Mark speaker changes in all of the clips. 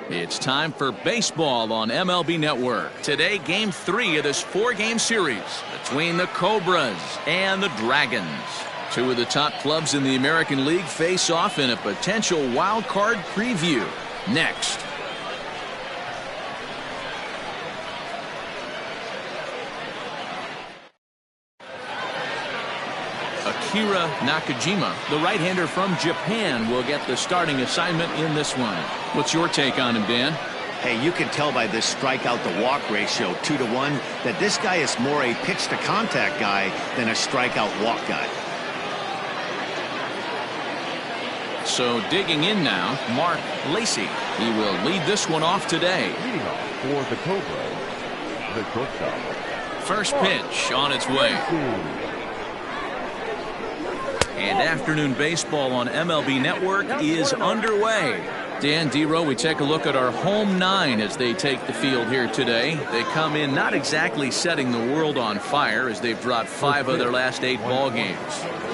Speaker 1: It's time for baseball on MLB Network. Today, Game 3 of this 4-game series between the Cobras and the Dragons. Two of the top clubs in the American League face off in a potential wild card preview. Next. Akira Nakajima, the right-hander from Japan, will get the starting assignment in this one. What's your take on him, Dan?
Speaker 2: Hey, you can tell by this strikeout-to-walk ratio, 2-to-1, that this guy is more a pitch-to-contact guy than a strikeout-walk guy.
Speaker 1: So digging in now, Mark Lacey. He will lead this one off today.
Speaker 3: Leading off for the Cobras, the shortstop.
Speaker 1: First pitch on its way. And afternoon baseball on MLB Network is underway. Dan, D-Row, we take a look at our home 9 as they take the field here today. They come in not exactly setting the world on fire as they've dropped 5 of their last 8 ball games.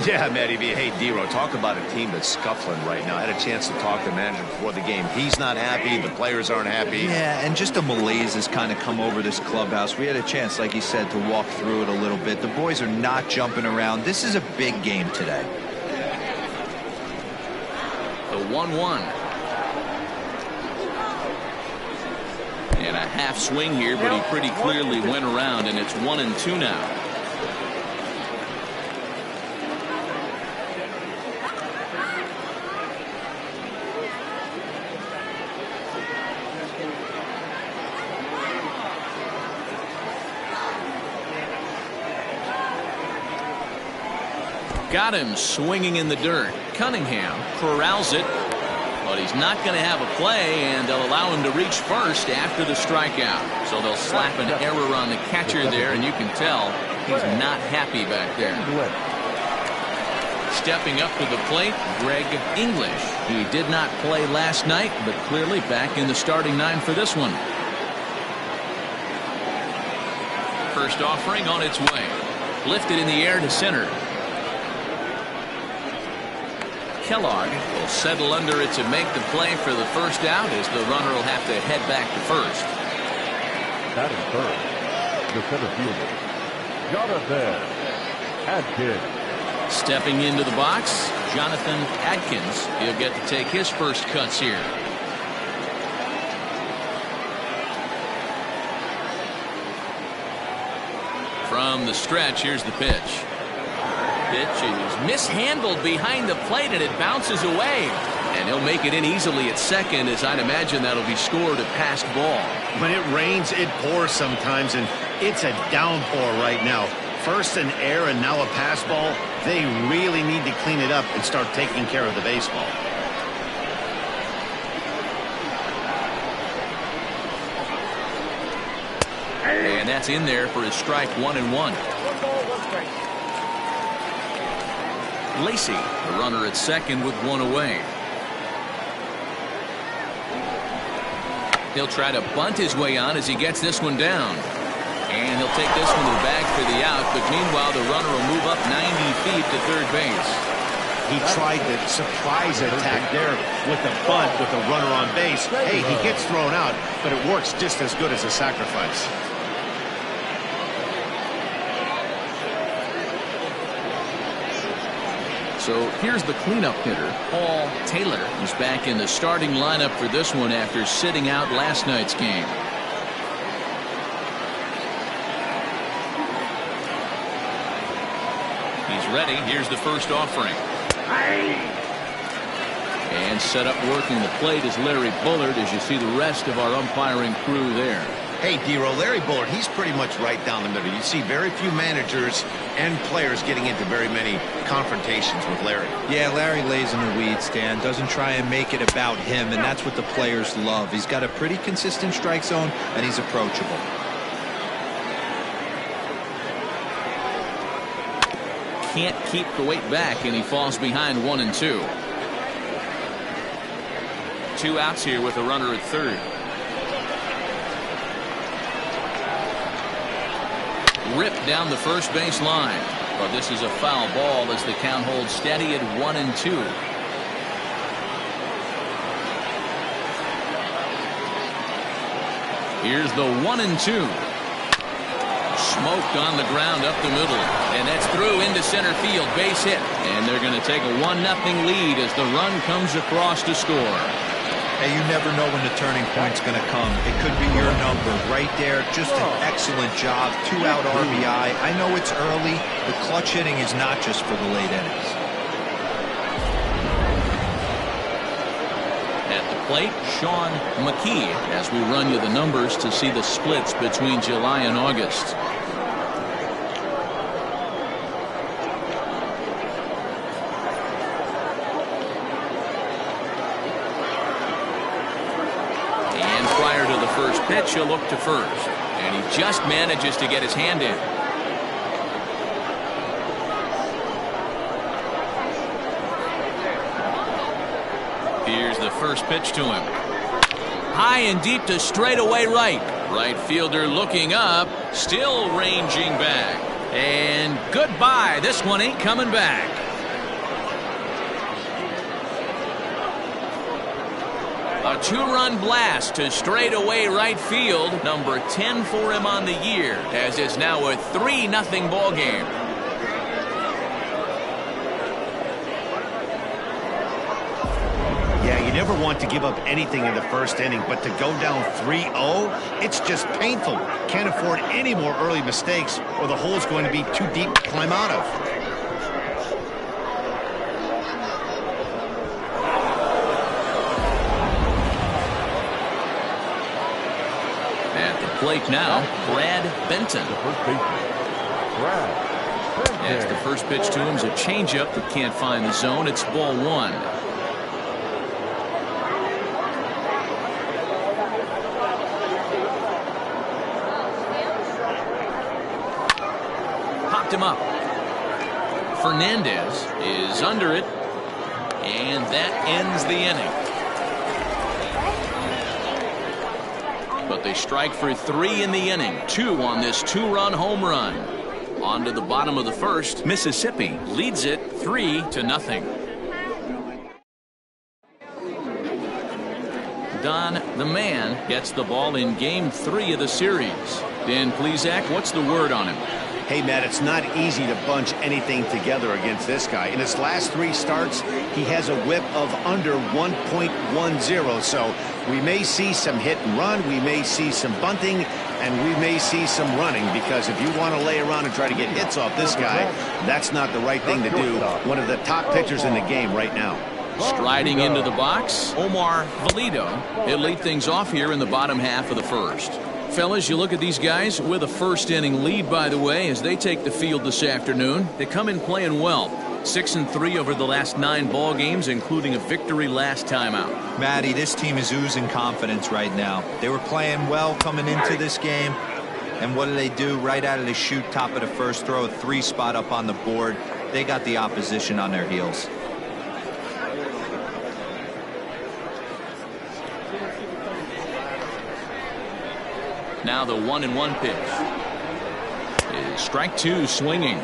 Speaker 4: Yeah, Matty B. Hey, D-Row, talk about a team that's scuffling right now. I had a chance to talk to the manager before the game. He's not happy. The players aren't happy.
Speaker 5: Yeah, and just a malaise has kind of come over this clubhouse. We had a chance, like you said, to walk through it a little bit. The boys are not jumping around. This is a big game today.
Speaker 1: The 1-1. And a half swing here, but he pretty clearly went around, and it's 1-2 now. Got him swinging in the dirt. Cunningham corrals it, but he's not going to have a play, and they'll allow him to reach first after the strikeout. So they'll slap an error on the catcher there, and you can tell he's not happy back there. Stepping up to the plate, Greg English. He did not play last night, but clearly back in the starting 9 for this one. First offering on its way. Lifted in the air to center. Kellogg will settle under it to make the play for the first out as the runner will have to head back to first.
Speaker 3: Batting first, the center fielder, Jonathan Adkins.
Speaker 1: Stepping into the box, Jonathan Adkins. He'll get to take his first cuts here. From the stretch, here's the pitch. Pitch is mishandled behind the plate, and it bounces away. And he'll make it in easily at second, as I'd imagine that'll be scored a passed ball.
Speaker 2: When it rains, it pours sometimes, and it's a downpour right now. First an error and now a pass ball. They really need to clean it up and start taking care of the baseball.
Speaker 1: And that's in there for his strike 1-1. Lacey, the runner at second with 1 away. He'll try to bunt his way on as he gets this one down. And he'll take this one to the bag for the out, but meanwhile the runner will move up 90 feet to third base.
Speaker 2: He tried the surprise attack there with the bunt with the runner on base. Hey, he gets thrown out, but it works just as good as a sacrifice.
Speaker 1: So here's the cleanup hitter, Paul Taylor, who's back in the starting lineup for this one after sitting out last night's game. He's ready. Here's the first offering. And set up working the plate is Larry Bullard, as you see the rest of our umpiring crew there.
Speaker 4: Hey, D-Row, Larry Bullard, he's pretty much right down the middle. You see very few managers and players getting into very many confrontations with Larry.
Speaker 5: Yeah, Larry lays in the weeds, Dan. Doesn't try and make it about him, and that's what the players love. He's got a pretty consistent strike zone, and he's approachable.
Speaker 1: Can't keep the weight back, and he falls behind 1-2. 2 outs here with a runner at third. Ripped down the first base line, but this is a foul ball as the count holds steady at 1-2. Here's the 1-2. Smoked on the ground up the middle, and that's through into center field, base hit, and they're going to take a 1-0 lead as the run comes across to score.
Speaker 5: Hey, you never know when the turning point's going to come. It could be your number right there. Just an excellent job. 2-out RBI. I know it's early, but clutch hitting is not just for the late innings.
Speaker 1: At the plate, Sean McKee, as we run you the numbers to see the splits between July and August. First pitch, he'll look to first, and he just manages to get his hand in. Here's the first pitch to him. High and deep to straightaway right. Right fielder looking up, still ranging back. And goodbye. This one ain't coming back. A 2-run blast to straightaway right field. Number 10 for him on the year, as it's now a 3-0 ball game.
Speaker 2: Yeah, you never want to give up anything in the first inning, but to go down 3-0, it's just painful. Can't afford any more early mistakes, or the hole's going to be too deep to climb out of.
Speaker 1: Plate now, Brad Benton. As the first pitch to him is a changeup that can't find the zone. It's ball 1. Popped him up. Fernandez is under it, and that ends the inning. But they strike for 3 in the inning. 2 on this 2-run home run. On to the bottom of the first. Mississippi leads it 3-0. Don the Man gets the ball in game 3 of the series. Dan Plesac, what's the word on him?
Speaker 2: Hey, Matt, it's not easy to bunch anything together against this guy. In his last 3 starts, he has a whip of under 1.10. So we may see some hit and run, we may see some bunting, and we may see some running, because if you want to lay around and try to get hits off this guy, that's not the right thing to do. One of the top pitchers in the game right now.
Speaker 1: Striding into the box, Omar Valido. He'll lead things off here in the bottom half of the first. Fellas, you look at these guys with a first-inning lead, by the way, as they take the field this afternoon. They come in playing well. 6-3 over the last 9 ball games, including a victory last time out.
Speaker 5: Matty, this team is oozing confidence right now. They were playing well coming into this game. And what do? Right out of the chute, top of the first, throw a 3 spot up on the board. They got the opposition on their heels.
Speaker 1: Now the 1-1 pitch. Is strike 2 swinging.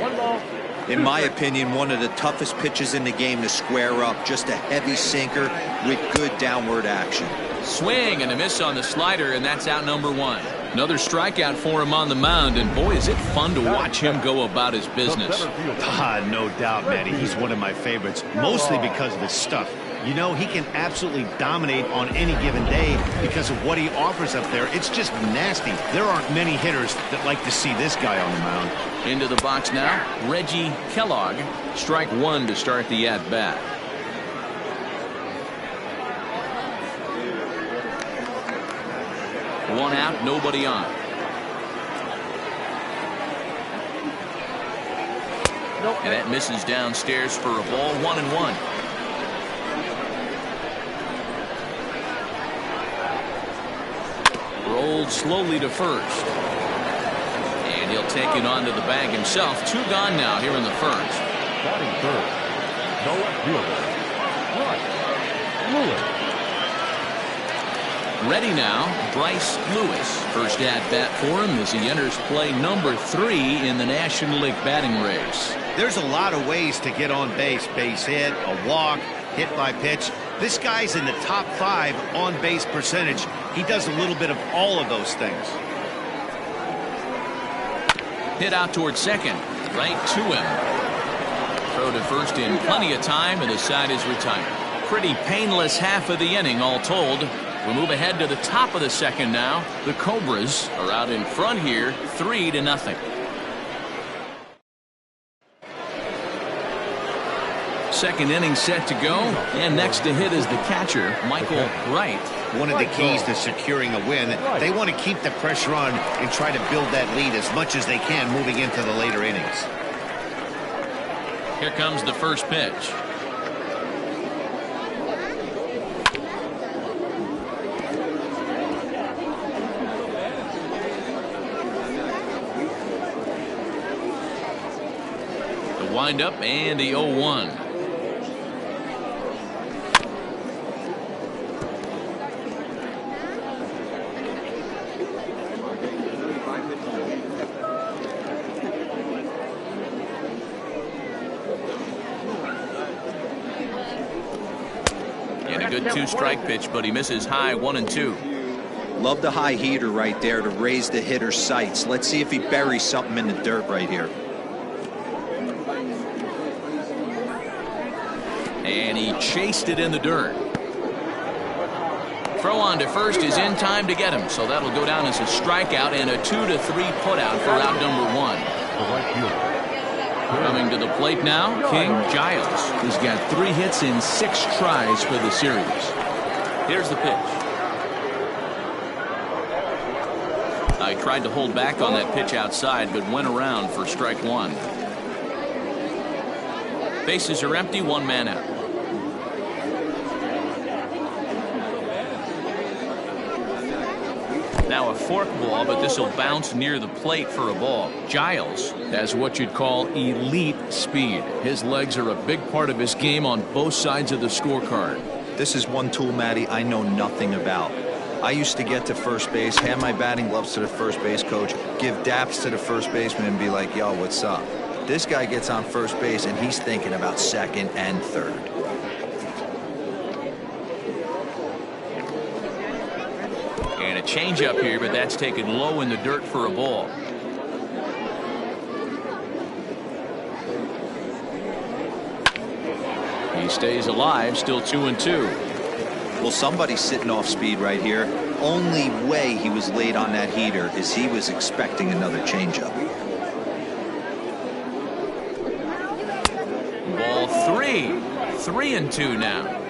Speaker 5: In my opinion, one of the toughest pitches in the game to square up. Just a heavy sinker with good downward action.
Speaker 1: Swing and a miss on the slider, and that's out number 1. Another strikeout for him on the mound, and boy, is it fun to watch him go about his business.
Speaker 2: No doubt, Matty. He's one of my favorites, mostly because of his stuff. You know, he can absolutely dominate on any given day because of what he offers up there. It's just nasty. There aren't many hitters that like to see this guy on the mound.
Speaker 1: Into the box now, Reggie Kellogg. Strike 1 to start the at-bat. One out, nobody on. And that misses downstairs for a ball. 1-1. Rolled slowly to first. And he'll take it onto the bag himself. 2 gone now here in the first.
Speaker 3: Batting third, the left fielder, Bryce Lewis.
Speaker 1: Ready now, Bryce Lewis. First at-bat for him as he enters play number 3 in the National League batting race.
Speaker 2: There's a lot of ways to get on base. Base hit, a walk, hit by pitch. This guy's in the top 5 on base percentage. He does a little bit of all of those things.
Speaker 1: Hit out towards second, right to him. Throw to first in plenty of time, and the side is retired. Pretty painless half of the inning, all told. We move ahead to the top of the second now. The Cobras are out in front here, 3-0. Second inning set to go, and next to hit is the catcher, Michael Wright.
Speaker 2: One of the keys to securing a win, they want to keep the pressure on and try to build that lead as much as they can moving into the later innings.
Speaker 1: Here comes the first pitch. The windup and the 0-1. Good 2-strike pitch, but he misses high 1 and 2.
Speaker 5: Love the high heater right there to raise the hitter's sights. Let's see if he buries something in the dirt right here.
Speaker 1: And he chased it in the dirt. Throw on to first is in time to get him, so that'll go down as a strikeout and a 2-3 putout for out number 1. Coming to the plate now, King Giles. He's got 3 hits in 6 tries for the series. Here's the pitch. I tried to hold back on that pitch outside, but went around for strike 1. Bases are empty, 1 man out. Now a fork ball, but this will bounce near the plate for a ball. Giles has what you'd call elite speed. His legs are a big part of his game on both sides of the scorecard.
Speaker 5: This is one tool, Matty, I know nothing about. I used to get to first base, hand my batting gloves to the first base coach, give daps to the first baseman and be like, yo, what's up? This guy gets on first base and he's thinking about second and third.
Speaker 1: And a changeup here, but that's taken low in the dirt for a ball. He stays alive, still 2-2.
Speaker 5: Well, somebody's sitting off speed right here. Only way he was late on that heater is he was expecting another changeup.
Speaker 1: Ball 3. 3-2 now.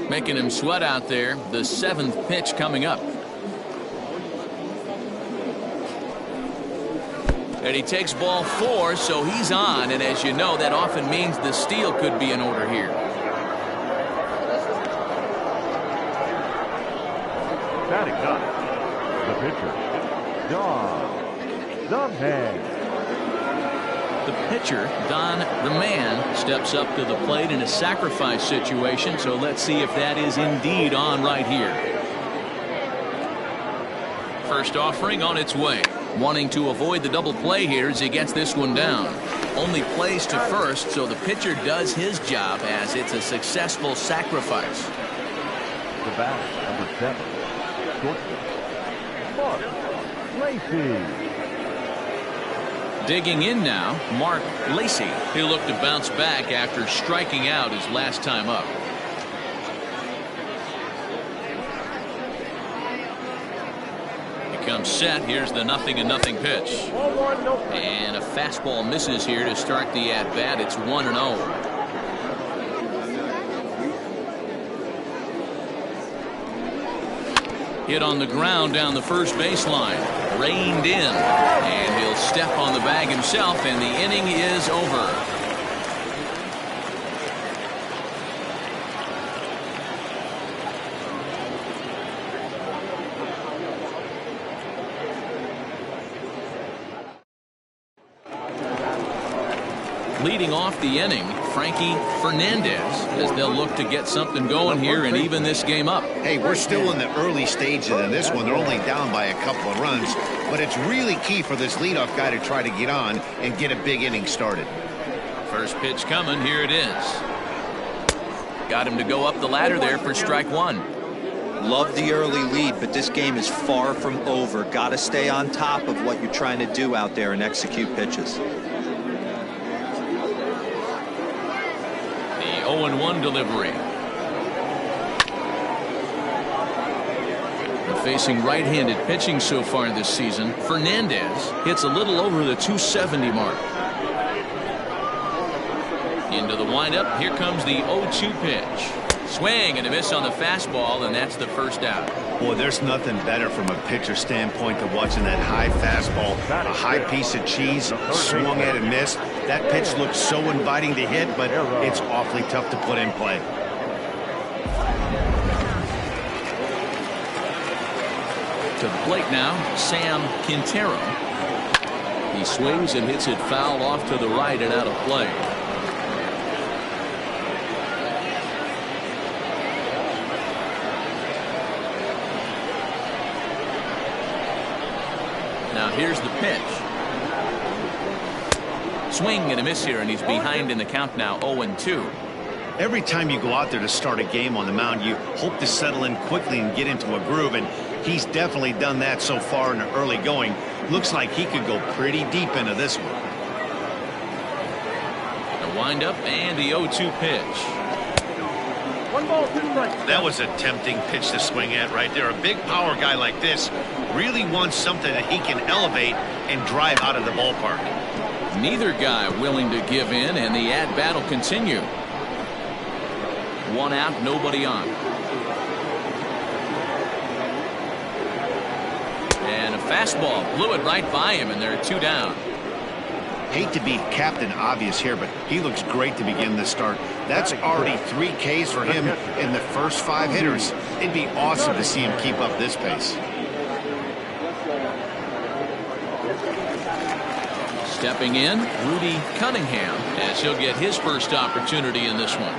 Speaker 1: Making him sweat out there. The 7th pitch coming up. And he takes ball 4, so he's on. And as you know, that often means the steal could be in order here.
Speaker 3: Batting ninth, the pitcher, Don the Man.
Speaker 1: The pitcher, Don the Man, steps up to the plate in a sacrifice situation, so let's see if that is indeed on right here. First offering on its way. Wanting to avoid the double play here as he gets this one down. Only plays to first, so the pitcher does his job as it's a successful sacrifice.
Speaker 3: The batter, number 7, shortstop, Mark Lacey.
Speaker 1: Digging in now, Mark Lacey. He'll look to bounce back after striking out his last time up. He comes set. Here's the 0-0 pitch. And a fastball misses here to start the at-bat. It's 1-0. Hit on the ground down the first baseline. Reined in. And he'll step on the bag himself, and the inning is over. Leading off the inning, Frankie Fernandez, as they'll look to get something going here and even this game up.
Speaker 2: Hey, we're still in the early stages in this one. They're only down by a couple of runs, but it's really key for this leadoff guy to try to get on and get a big inning started.
Speaker 1: First pitch coming. Here it is. Got him to go up the ladder there for strike one.
Speaker 5: Love the early lead, but this game is far from over. Got to stay on top of what you're trying to do out there and execute pitches.
Speaker 1: The 0-1 delivery. Facing right-handed pitching so far this season, Fernandez hits a little over the 270 mark. Into the windup. Here comes the 0-2 pitch. Swing and a miss on the fastball, and that's the first out.
Speaker 2: Boy, there's nothing better from a pitcher standpoint than watching that high fastball. A high piece of cheese, swung at and missed. That pitch looks so inviting to hit, but it's awfully tough to put in play.
Speaker 1: To the plate now, Sam Quintero. He swings and hits it foul off to the right and out of play. Now here's the pitch. Swing and a miss here, and he's behind in the count now, 0-2.
Speaker 2: Every time you go out there to start a game on the mound, you hope to settle in quickly and get into a groove, and he's definitely done that so far in the early going. Looks like he could go pretty deep into this one.
Speaker 1: The windup and the 0-2 pitch.
Speaker 4: 1 ball, 2 strikes. That was a tempting pitch to swing at right there. A big power guy like this really wants something that he can elevate and drive out of the ballpark.
Speaker 1: Neither guy willing to give in, and the at-bat will continue. 1 out, nobody on. And a fastball blew it right by him, and there are 2 down.
Speaker 2: Hate to be Captain Obvious here, but he looks great to begin this start. That's already 3 Ks for him in the first 5 hitters. It'd be awesome to see him keep up this pace.
Speaker 1: Stepping in, Rudy Cunningham, as he'll get his first opportunity in this one.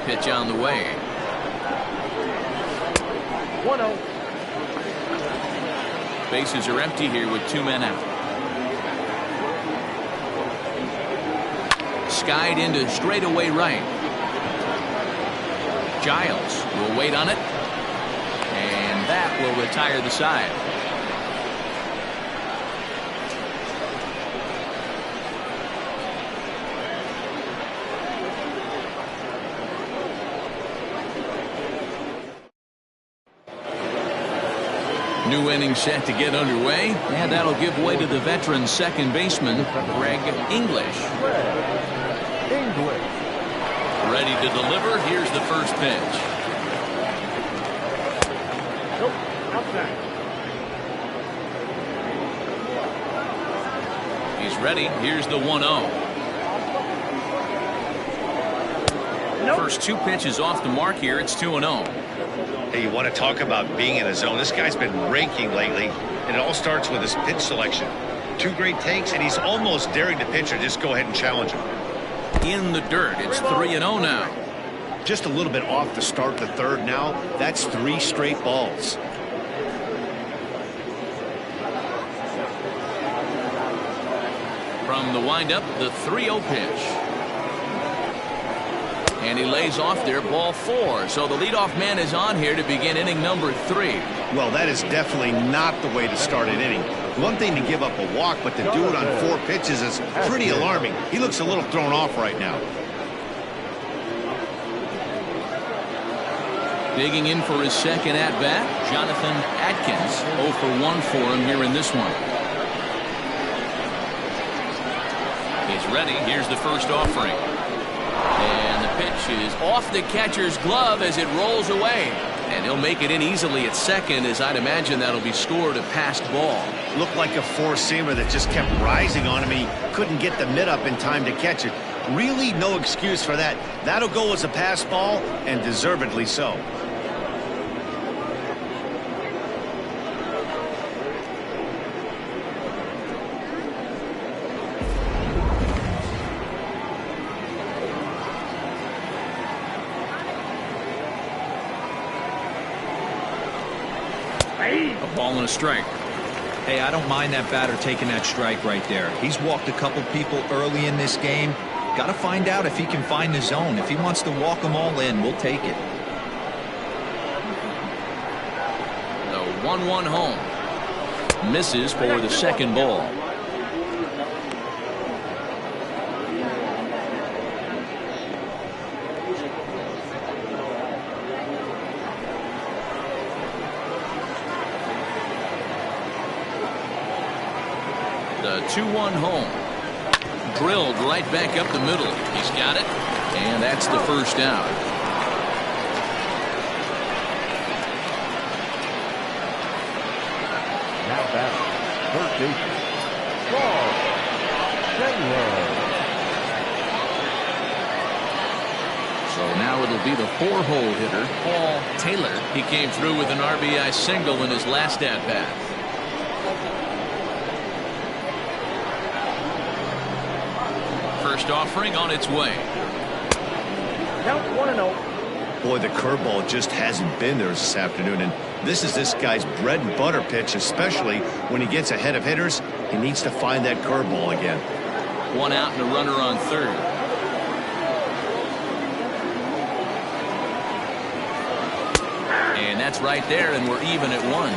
Speaker 1: Pitch on the way.
Speaker 6: 1-0.
Speaker 1: Bases are empty here with 2 men out. Skied into straightaway right. Giles will wait on it, and that will retire the side. New inning set to get underway, and that'll give way to the veteran second baseman, Greg English. Ready to deliver. Here's the first pitch.
Speaker 6: Nope, outside.
Speaker 1: He's ready. Here's the 1-0.
Speaker 6: Nope.
Speaker 1: First 2 pitches off the mark here. It's 2-0.
Speaker 4: Hey, you want to talk about being in a zone? This guy's been raking lately, and it all starts with his pitch selection. 2 great takes, and he's almost daring the pitcher just go ahead and challenge him.
Speaker 1: In the dirt. It's 3-0 now.
Speaker 2: Just a little bit off to start the third now. That's 3 straight balls.
Speaker 1: From the windup, the 3-0 pitch. And he lays off there, ball 4. So the leadoff man is on here to begin inning number 3.
Speaker 2: Well, that is definitely not the way to start an inning. One thing to give up a walk, but to do it on 4 pitches is pretty alarming. He looks a little thrown off right now.
Speaker 1: Digging in for his second at-bat, Jonathan Atkins. 0 for 1 for him here in this one. He's ready. Here's the first offering. And the pitch is off the catcher's glove as it rolls away. And he'll make it in easily at second, as I'd imagine that'll be scored a passed ball.
Speaker 2: Looked like a 4-seamer that just kept rising on him. He couldn't get the mid up in time to catch it. Really no excuse for that. That'll go as a pass ball, and deservedly so.
Speaker 1: A ball and a strike.
Speaker 5: Hey, I don't mind that batter taking that strike right there. He's walked a couple people early in this game. Got to find out if he can find the zone. If he wants to walk them all in, we'll take it.
Speaker 1: The 1-1 home. Misses for the second ball. The 2-1 home. Drilled right back up the middle. He's got it. And that's the first out.
Speaker 3: Now back, third baseman, Paul Taylor.
Speaker 1: So now it'll be the 4-hole hitter, Paul Taylor. He came through with an RBI single in his last at-bat. First offering on its way.
Speaker 6: Count 1-0.
Speaker 2: Boy, the curveball just hasn't been there this afternoon, and this is this guy's bread and butter pitch, especially when he gets ahead of hitters. He needs to find that curveball again.
Speaker 1: One out and a runner on third. And that's right there, and we're even at 1.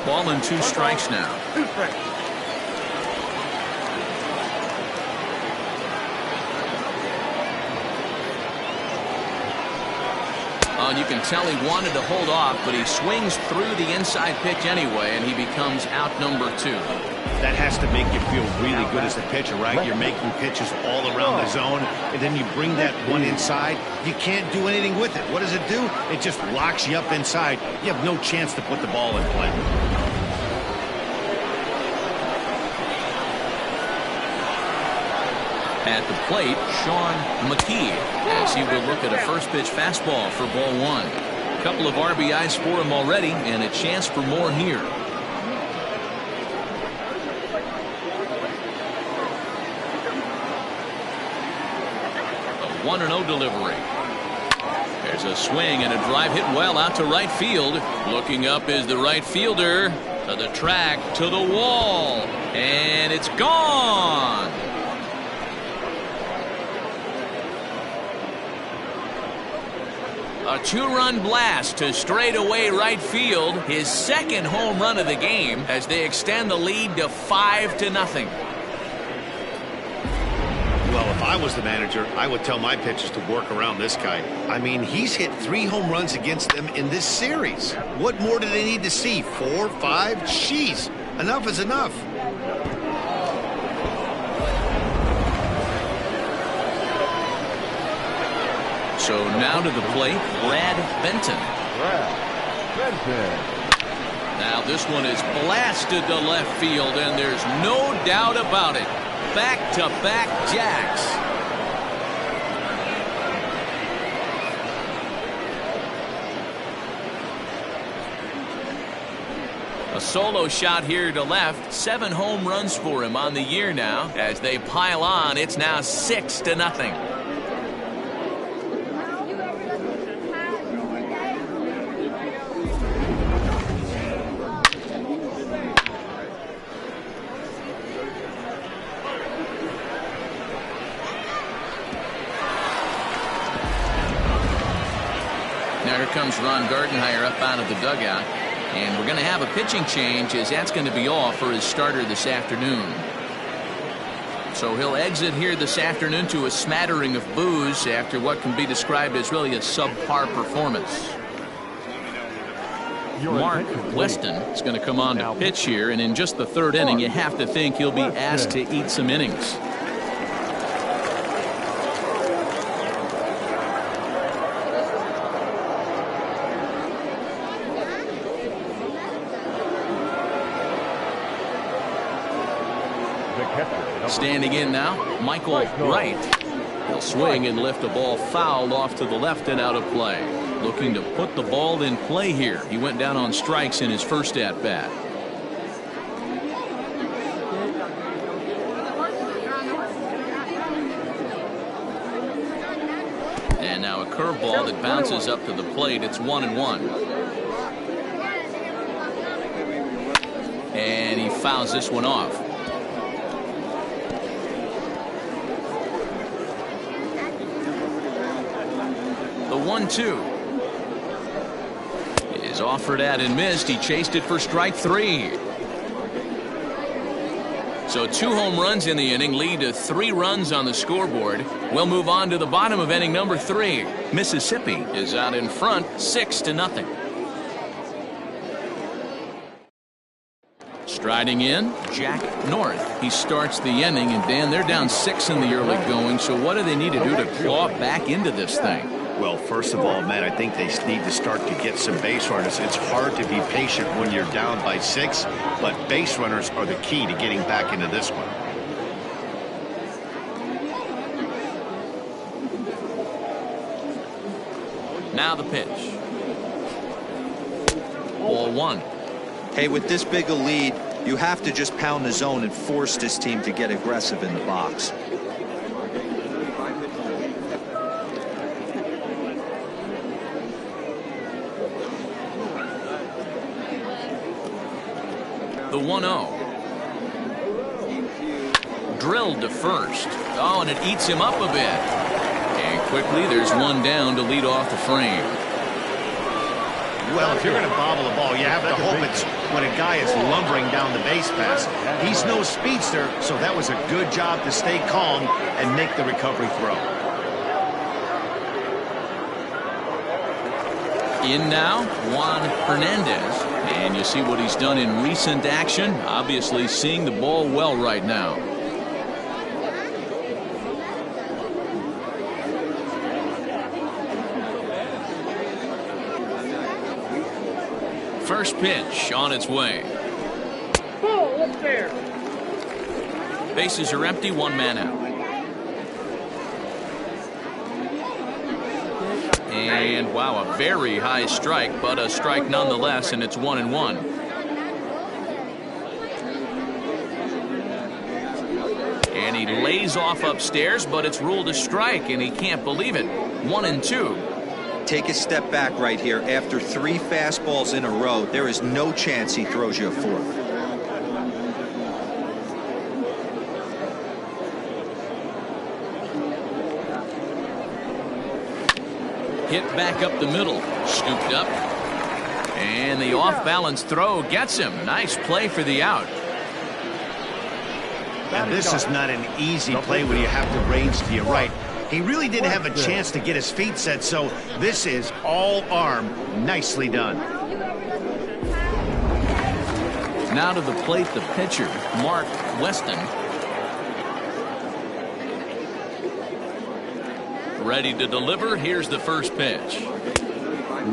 Speaker 1: Ball and 2 strikes now.
Speaker 6: 2 strikes.
Speaker 1: And you can tell he wanted to hold off, but he swings through the inside pitch anyway, and he becomes out number 2.
Speaker 2: That has to make you feel really good as a pitcher, right? You're making pitches all around the zone, and then you bring that one inside. You can't do anything with it. What does it do? It just locks you up inside. You have no chance to put the ball in play.
Speaker 1: At the plate, Sean McKee, as he will look at a first pitch fastball for ball 1. A couple of RBIs for him already, and a chance for more here. A 1-0 delivery. There's a swing and a drive hit well out to right field. Looking up is the right fielder. To the track, to the wall, and it's gone. A 2-run blast to straightaway right field. His second home run of the game as they extend the lead to 5-0.
Speaker 2: Well, if I was the manager, I would tell my pitchers to work around this guy. I mean, he's hit 3 home runs against them in this series. What more do they need to see? 4, 5? Jeez, enough is enough.
Speaker 1: So now to the plate, Brad Benton. Now this one is blasted to left field, and there's no doubt about it. Back-to-back jacks. A solo shot here to left. 7 home runs for him on the year now. As they pile on, it's now 6-0. Now here comes Ron Gardenhire up out of the dugout. And we're going to have a pitching change, as that's going to be all for his starter this afternoon. So he'll exit here this afternoon to a smattering of boos after what can be described as really a subpar performance. Mark Weston is going to come on to pitch here, and in just the 3rd inning, you have to think he'll be asked to eat some innings. Standing in now, Michael Wright. He'll swing and lift a ball fouled off to the left and out of play. looking to put the ball in play here. He went down on strikes in his first at bat. And now a curveball that bounces up to the plate. It's 1-1. And he fouls this one off. The 1-2 is offered at and missed. He chased it for strike 3. So 2 home runs in the inning lead to 3 runs on the scoreboard. We'll move on to the bottom of inning number 3. Mississippi is out in front 6-0. Striding in, Jack North. He starts the inning, and Dan, they're down 6 in the early going. So what do they need to do to claw back into this thing?
Speaker 2: Well, first of all, Matt, I think they need to start to get some base runners. It's hard to be patient when you're down by 6, but base runners are the key to getting back into this one.
Speaker 1: Now the pitch. Ball 1.
Speaker 5: Hey, with this big a lead, you have to just pound the zone and force this team to get aggressive in the box.
Speaker 1: The 1-0. Drilled to first. Oh, and it eats him up a bit. And quickly there's one down to lead off the frame.
Speaker 2: Well, if you're going to bobble the ball, you have to hope it's when a guy is lumbering down the base pass. He's no speedster, so that was a good job to stay calm and make the recovery throw.
Speaker 1: In now, Juan Hernandez. And you see what he's done in recent action. Obviously seeing the ball well right now. First pitch on its way.
Speaker 6: Ball up there.
Speaker 1: Bases are empty, 1 man out. And wow, a very high strike, but a strike nonetheless, and it's 1-1. And he lays off upstairs, but it's ruled a strike, and he can't believe it. 1-2.
Speaker 5: Take a step back right here. After 3 fastballs in a row, there is no chance he throws you a 4th.
Speaker 1: Hit back up the middle, scooped up, and the off-balance throw gets him. Nice play for the out.
Speaker 2: And this is not an easy play when you have the range to your right. He really didn't have a chance to get his feet set, so this is all arm. Nicely done.
Speaker 1: Now to the plate, the pitcher, Mark Weston. Ready to deliver. Here's the first pitch.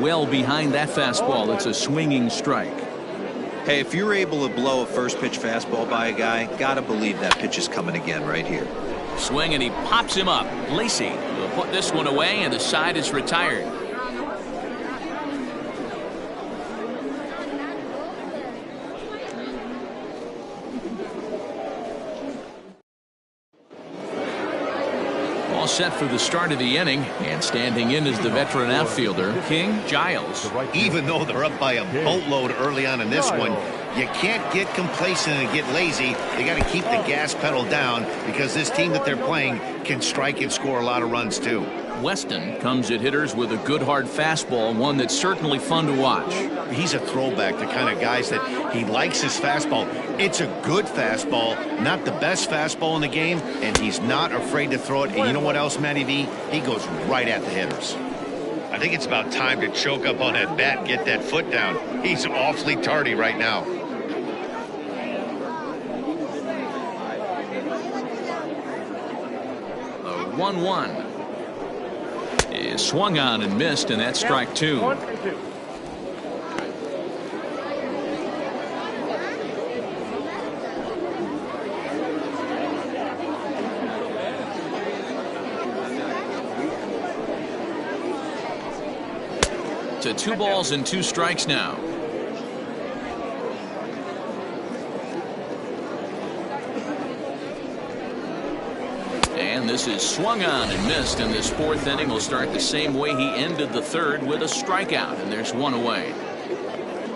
Speaker 1: Well behind that fastball. It's a swinging strike.
Speaker 5: Hey, if you're able to blow a first pitch fastball by a guy, gotta believe that pitch is coming again right here.
Speaker 1: Swing, and he pops him up. Lacey will put this one away, and the side is retired. All set for the start of the inning, and standing in is the veteran outfielder, King Giles.
Speaker 2: Even though they're up by a boatload early on in this one, you can't get complacent and get lazy. They got to keep the gas pedal down because this team that they're playing can strike and score a lot of runs too.
Speaker 1: Weston comes at hitters with a good hard fastball, one that's certainly fun to watch.
Speaker 2: He's a throwback, the kind of guys that he likes his fastball. It's a good fastball, not the best fastball in the game, and he's not afraid to throw it. And you know what else, Matty V? He goes right at the hitters. I think it's about time to choke up on that bat and get that foot down. He's awfully tardy right now.
Speaker 1: The 1-1 is swung on and missed, and that's strike 2.
Speaker 6: 1-2.
Speaker 1: to 2 balls and 2 strikes now. And this is swung on and missed, and this 4th inning will start the same way he ended the 3rd, with a strikeout, and there's 1 away.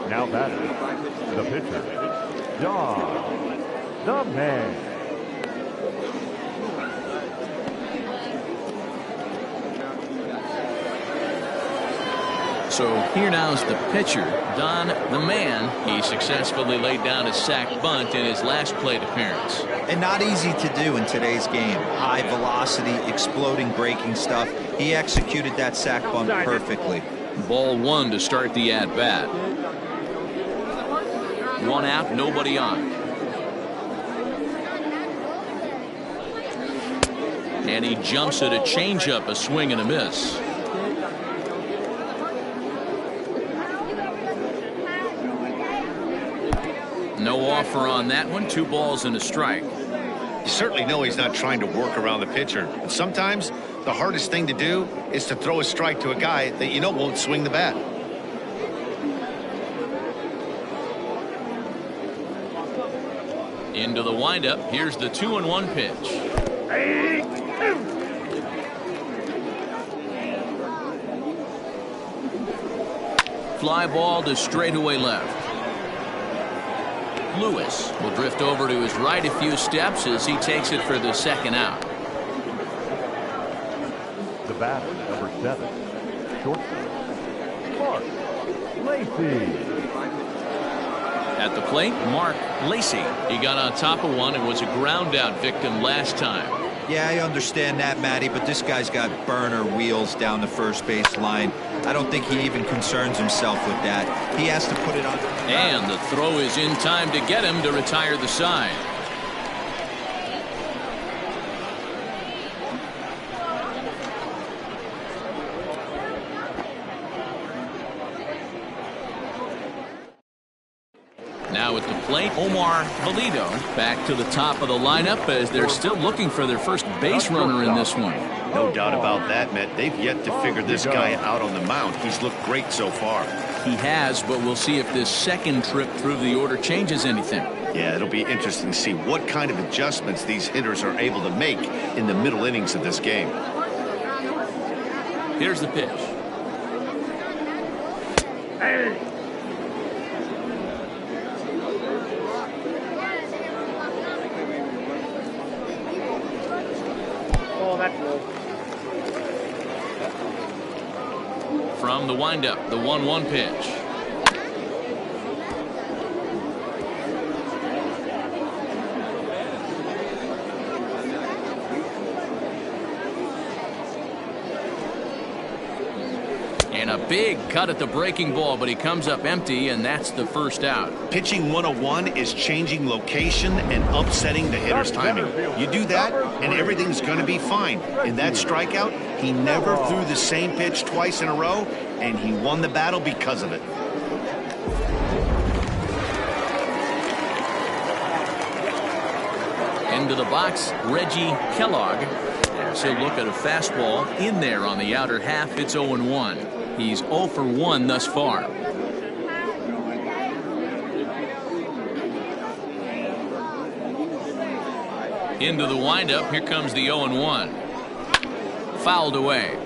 Speaker 3: Now batting, the pitcher, John, the man.
Speaker 1: So here now is the pitcher, Don the Man. He successfully laid down a sac bunt in his last plate appearance.
Speaker 5: And not easy to do in today's game. High velocity, exploding breaking stuff. He executed that sac bunt perfectly.
Speaker 1: Ball 1 to start the at-bat. 1 out, nobody on. And he jumps at a changeup, a swing and a miss. No offer on that one. 2 balls and a strike.
Speaker 4: You certainly know he's not trying to work around the pitcher. But sometimes the hardest thing to do is to throw a strike to a guy that you know won't swing the bat.
Speaker 1: Into the windup. Here's the 2-1 pitch. Fly ball to straightaway left. Lewis will drift over to his right a few steps as he takes it for the 2nd out.
Speaker 3: The batter, number 7, shortstop, Mark Lacey.
Speaker 1: At the plate, Mark Lacey. He got on top of one and was a ground out victim last time.
Speaker 5: Yeah, I understand that, Matty, but this guy's got burner wheels down the first base line. I don't think he even concerns himself with that. He has to put it on.
Speaker 1: And the throw is in time to get him to retire the side. Now at the plate, Omar Valido back to the top of the lineup as they're still looking for their first base runner in this one.
Speaker 2: No doubt about that, Matt. They've yet to figure this guy out on the mound. He's looked great so far.
Speaker 1: He has, but we'll see if this second trip through the order changes anything.
Speaker 2: Yeah, it'll be interesting to see what kind of adjustments these hitters are able to make in the middle innings of this game.
Speaker 1: Here's the pitch. From the windup, the 1-1 pitch. And a big cut at the breaking ball, but he comes up empty, and that's the 1st out.
Speaker 2: Pitching 101 is changing location and upsetting the hitter's timing. You do that, and everything's going to be fine. In that strikeout, he never threw the same pitch twice in a row, and he won the battle because of it.
Speaker 1: Into the box, Reggie Kellogg. As he'll look at a fastball in there on the outer half. It's 0-1. He's 0 for 1 thus far. Into the windup. Here comes the 0-1. Fouled away.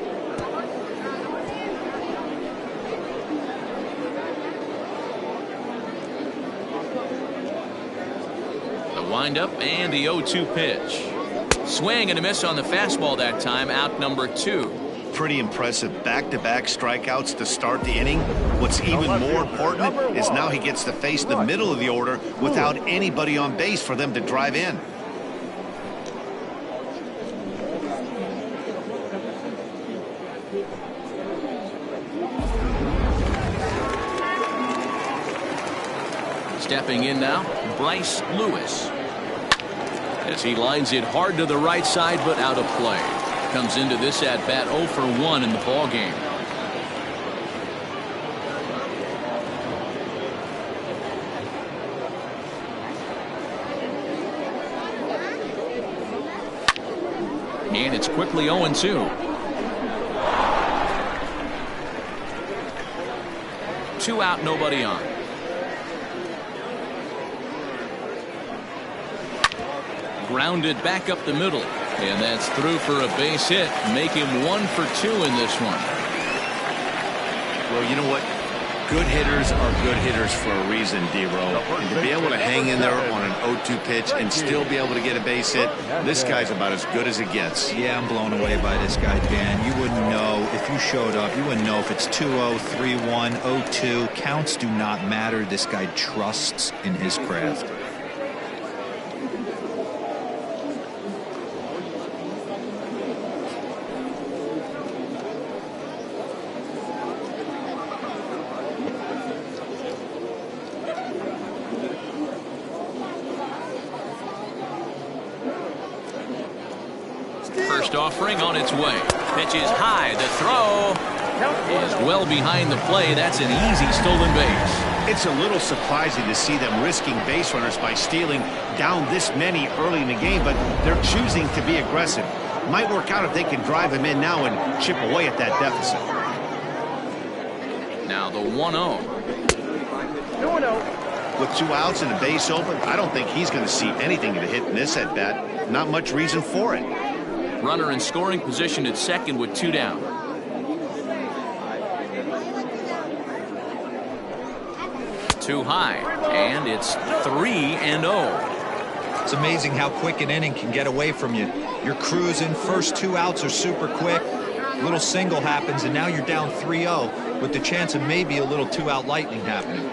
Speaker 1: The windup and the 0-2 pitch. Swing and a miss on the fastball that time. Out number 2.
Speaker 2: Pretty impressive back-to-back strikeouts to start the inning. What's even more important is now he gets to face the middle of the order without anybody on base for them to drive in.
Speaker 1: Stepping in now, Bryce Lewis. As he lines it hard to the right side, but out of play. Comes into this at-bat 0 for 1 in the ball game. And it's quickly 0-2. 2 out, nobody on. Grounded back up the middle, and that's through for a base hit. Make him 1 for 2 in this one.
Speaker 2: Well, you know what? Good hitters are good hitters for a reason, D-Row. And to be able to hang in there on an 0-2 pitch and still be able to get a base hit, this guy's about as good as it gets.
Speaker 5: Yeah, I'm blown away by this guy, Dan. You wouldn't know if you showed up. You wouldn't know if it's 2-0, 3-1, 0-2. Counts do not matter. This guy trusts in his craft.
Speaker 1: First offering on its way. Pitch is high. The throw is well behind the play. That's an easy stolen base.
Speaker 2: It's a little surprising to see them risking base runners by stealing down this many early in the game, but they're choosing to be aggressive. Might work out if they can drive him in now and chip away at that deficit.
Speaker 1: Now the 1-0.
Speaker 6: 2-0.
Speaker 2: With 2 outs and a base open, I don't think he's going to see anything to hit in this at bat. Not much reason for it.
Speaker 1: Runner in scoring position at second with 2 down. Too high, and it's 3-0.
Speaker 5: It's amazing how quick an inning can get away from you. You're cruising. First 2 outs are super quick. Little single happens, and now you're down 3-0 with the chance of maybe a little 2-out lightning happening.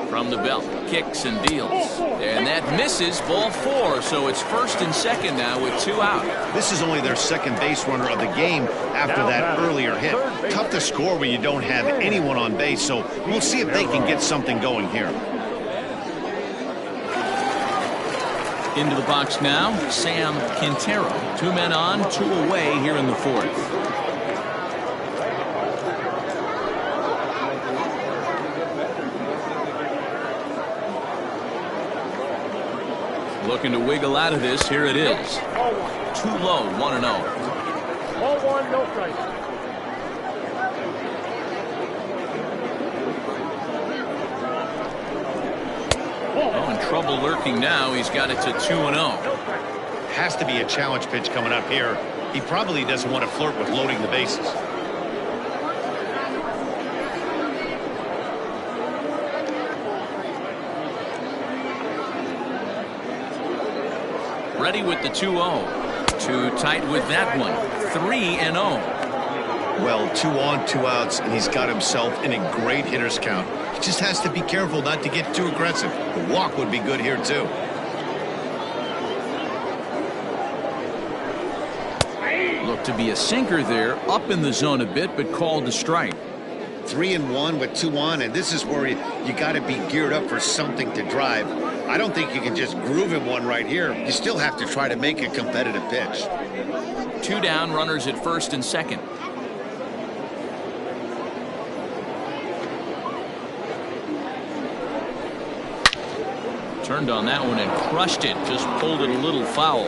Speaker 1: From the belt, kicks and deals, and that misses. Ball 4, so it's first and second now with 2 out.
Speaker 2: This is only their second base runner of the game after that earlier hit. Tough to score when you don't have anyone on base, so we'll see if they can get something going here.
Speaker 1: Into the box now, Sam Quintero. 2 men on, 2 away here in the 4th. Looking to wiggle out of this. Here it is. Too low, 1-0.
Speaker 6: Ball 1, no strike.
Speaker 1: Oh, in trouble lurking now. He's got it to 2-0.
Speaker 2: Has to be a challenge pitch coming up here. He probably doesn't want to flirt with loading the bases.
Speaker 1: Ready with the 2-0. Too tight with that one. 3-0.
Speaker 2: Well, 2 on, 2 outs, and he's got himself in a great hitter's count. He just has to be careful not to get too aggressive. The walk would be good here, too.
Speaker 1: Looked to be a sinker there, up in the zone a bit, but called to strike.
Speaker 2: 3-1 with 2 on, and this is where you got to be geared up for something to drive. I don't think you can just groove him one right here. You still have to try to make a competitive pitch.
Speaker 1: 2 down, runners at first and second. Turned on that one and crushed it. Just pulled it a little foul.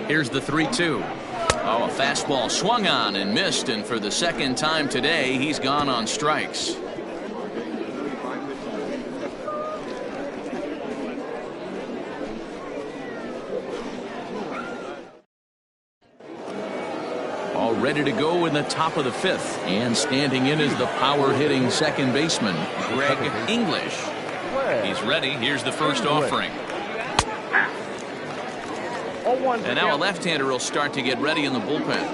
Speaker 1: Here's the 3-2. Oh, a fastball swung on and missed, and for the second time today, he's gone on strikes. All ready to go in the top of the 5th, and standing in is the power-hitting second baseman, Greg English. He's ready. Here's the first offering. And now a left-hander will start to get ready in the bullpen.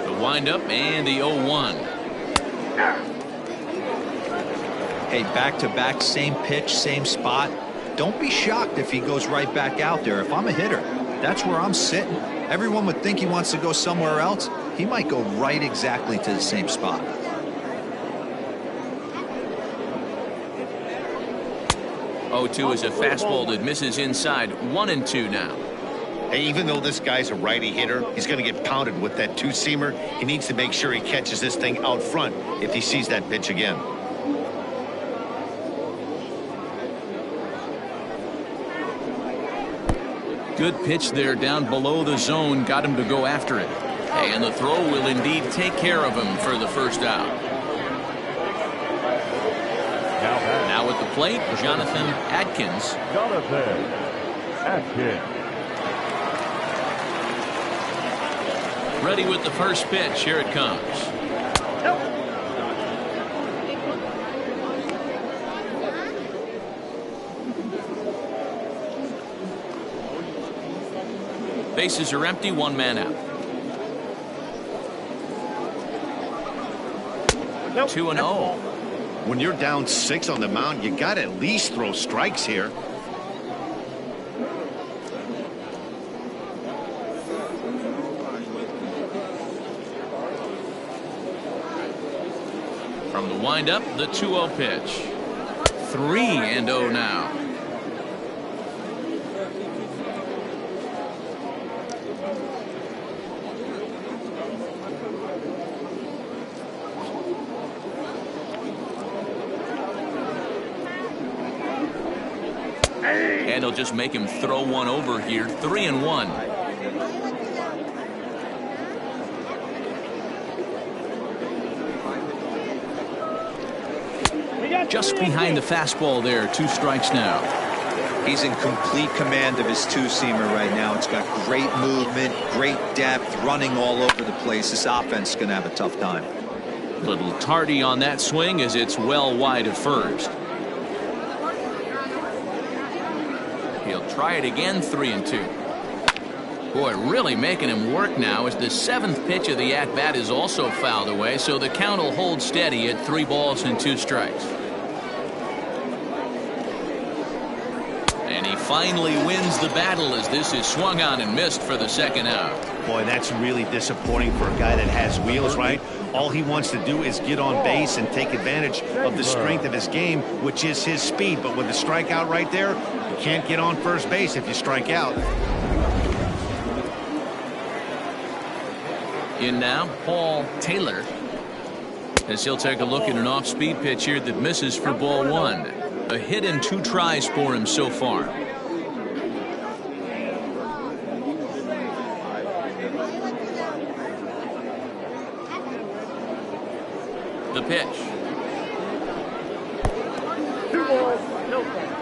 Speaker 1: The windup and the 0-1.
Speaker 5: Hey, back-to-back, same pitch, same spot. Don't be shocked if he goes right back out there. If I'm a hitter, that's where I'm sitting. Everyone would think he wants to go somewhere else. He might go right exactly to the same spot.
Speaker 1: 0-2 is a fastball that misses inside. 1-2 now.
Speaker 4: Hey, even though this guy's a righty hitter, he's going to get pounded with that two-seamer. He needs to make sure he catches this thing out front if he sees that pitch again.
Speaker 1: Good pitch there down below the zone. Got him to go after it. And the throw will indeed take care of him for the first out. Now at the plate, Jonathan Adkins.
Speaker 3: Jonathan Adkins.
Speaker 1: Ready with the first pitch. Here it comes. Bases are empty, one man out. 2-0.
Speaker 2: When you're down 6 on the mound, you got to at least throw strikes here.
Speaker 1: From the windup, the 2-0 pitch. 3-0 now. And he'll just make him throw one over here. 3-1. Just behind the fastball there. 2 strikes now.
Speaker 5: He's in complete command of his two-seamer right now. It's got great movement, great depth, running all over the place. This offense is going to have a tough time.
Speaker 1: Little tardy on that swing as it's well wide of first. He'll try it again. 3-2. Boy, really making him work now as the 7th pitch of the at-bat is also fouled away, so the count will hold steady at 3 balls and 2 strikes. And he finally wins the battle as this is swung on and missed for the second out.
Speaker 2: Boy, that's really disappointing for a guy that has wheels, right? All he wants to do is get on base and take advantage of the strength of his game, which is his speed. But with the strikeout right there, you can't get on first base if you strike out.
Speaker 1: In now, Paul Taylor, as he'll take a look at an off-speed pitch here that misses for ball 1. A hit and 2 tries for him so far. The pitch.
Speaker 6: 2 balls, no strikes.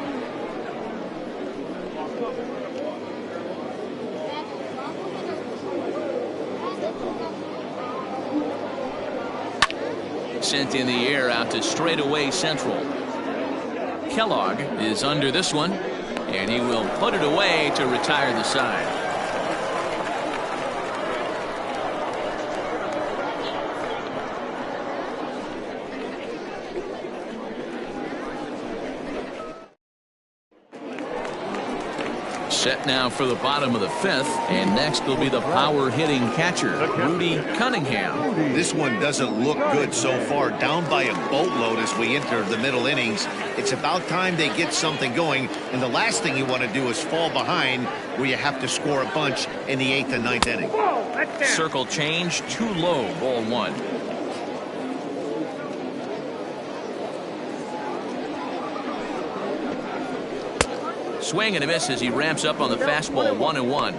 Speaker 1: Sent in the air out to straightaway central. Kellogg is under this one, and he will put it away to retire the side. Set now for the bottom of the 5th, and next will be the power hitting catcher, Rudy Cunningham.
Speaker 2: This one doesn't look good so far. Down by a boatload as we enter the middle innings. It's about time they get something going, and the last thing you want to do is fall behind where you have to score a bunch in the 8th and 9th inning.
Speaker 1: Circle change, too low, ball 1. Swing and a miss as he ramps up on the fastball. 1-1.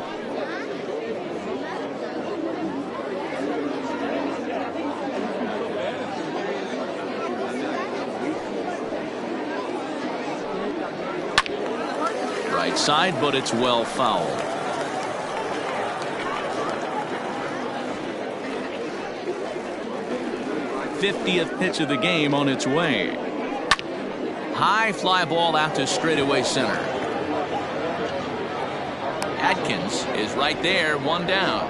Speaker 1: Right side, but it's well fouled. '50th pitch of the game on its way. High fly ball out to straightaway center. Adkins is right there, 1 down.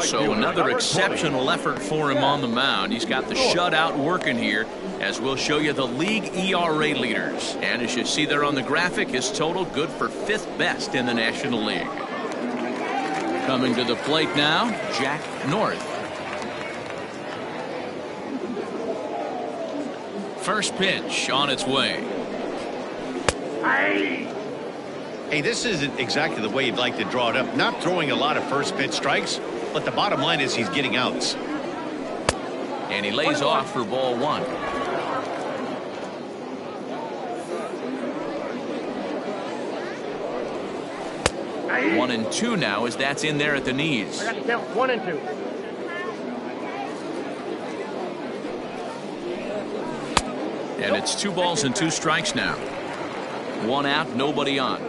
Speaker 1: So another exceptional effort for him on the mound. He's got the shutout working here, as we'll show you the league ERA leaders. And as you see there on the graphic, his total good for 5th best in the National League. Coming to the plate now, Jack North. First pitch on its way.
Speaker 4: Hey, this isn't exactly the way you'd like to draw it up. Not throwing a lot of first pitch strikes, but the bottom line is he's getting outs.
Speaker 1: And he lays off for ball 1. 1-2 now as that's in there at the knees.
Speaker 6: I got to count 1 and 2.
Speaker 1: And it's 2 balls and 2 strikes now. 1 out, nobody on.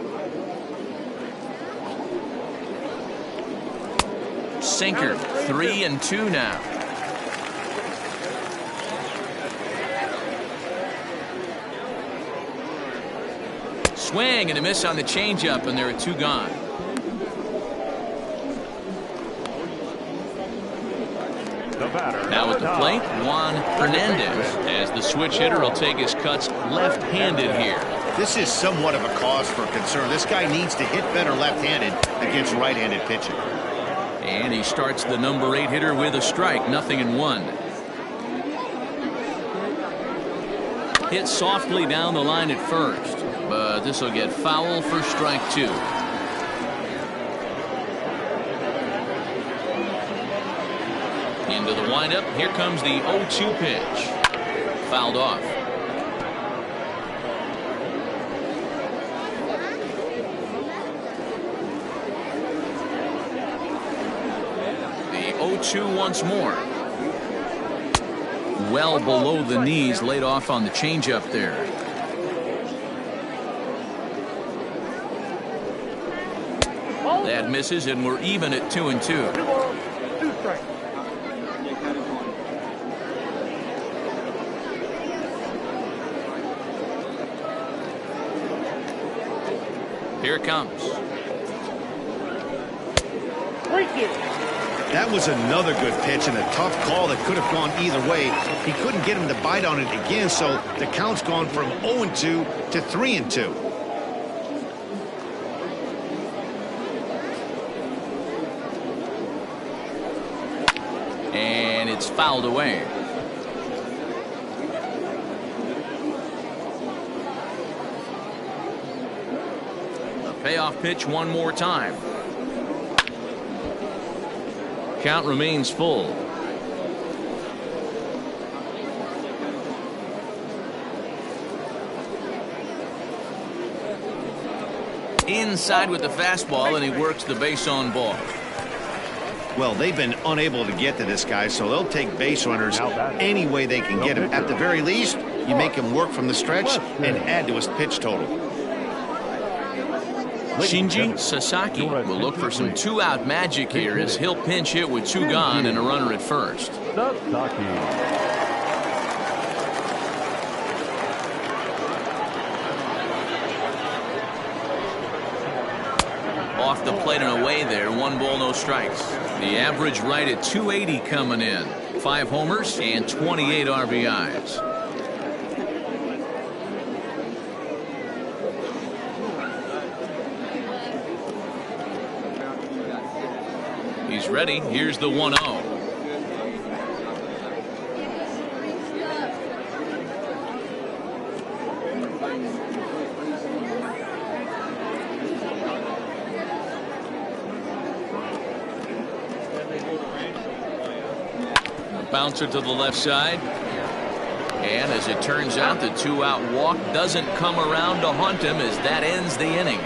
Speaker 1: Sinker, 3-2 now. Swing and a miss on the changeup, and there are 2 gone. Now at the plate, Juan Hernandez, as the switch hitter will take his cuts left-handed here.
Speaker 2: This is somewhat of a cause for concern. This guy needs to hit better left-handed against right-handed pitching.
Speaker 1: And he starts the number 8 hitter with a strike, 0-1. Hit softly down the line at first, but this will get foul for strike 2. Into the windup. Here comes the 0-2 pitch. Fouled off. The 0-2 once more. Well below the knees, laid off on the changeup there. That misses, and we're even at 2-2.
Speaker 6: 2 balls, 2 strikes.
Speaker 1: Here it comes.
Speaker 2: That was another good pitch and a tough call that could have gone either way. He couldn't get him to bite on it again, so the count's gone from 0-2 to 3-2.
Speaker 1: And it's fouled away. Payoff pitch one more time. Count remains full. Inside with the fastball, and he works the base on ball.
Speaker 2: Well, they've been unable to get to this guy, so they'll take base runners any way they can get him. At the very least, you make him work from the stretch and add to his pitch total.
Speaker 1: Shinji Sasaki will look for some 2-out magic here as he'll pinch hit with 2 gone and a runner at first. Off the plate and away there, 1 ball, no strikes. The average right at 280 coming in. 5 homers and 28 RBIs. He's ready. Here's the 1-0. Bouncer to the left side. And as it turns out, the 2-out walk doesn't come around to haunt him as that ends the inning.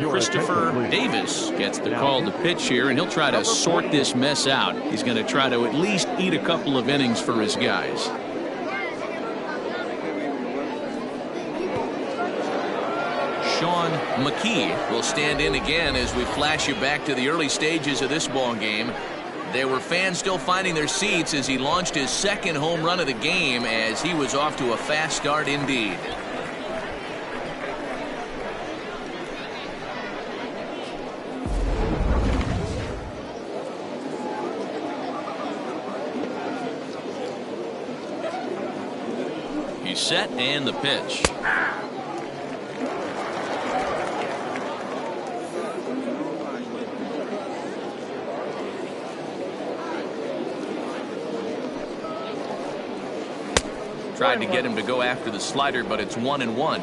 Speaker 1: Christopher Davis gets the call to pitch here, and he'll try to sort this mess out. He's going to try to at least eat a couple of innings for his guys. Sean McKee will stand in again as we flash you back to the early stages of this ball game. There were fans still finding their seats as he launched his 2nd home run of the game, as he was off to a fast start indeed. He's set, and the pitch. Tried to get him to go after the slider, but it's 1-1.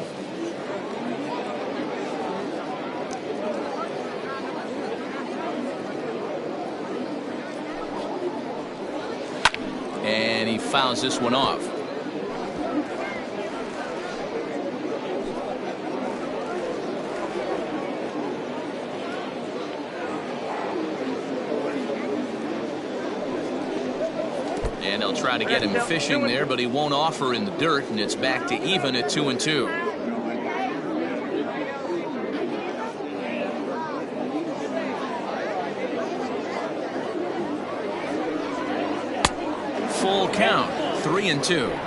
Speaker 1: And he fouls this one off. And they'll try to get him fishing there, but he won't offer in the dirt, and it's back to even at 2-2. Full count, 3-2.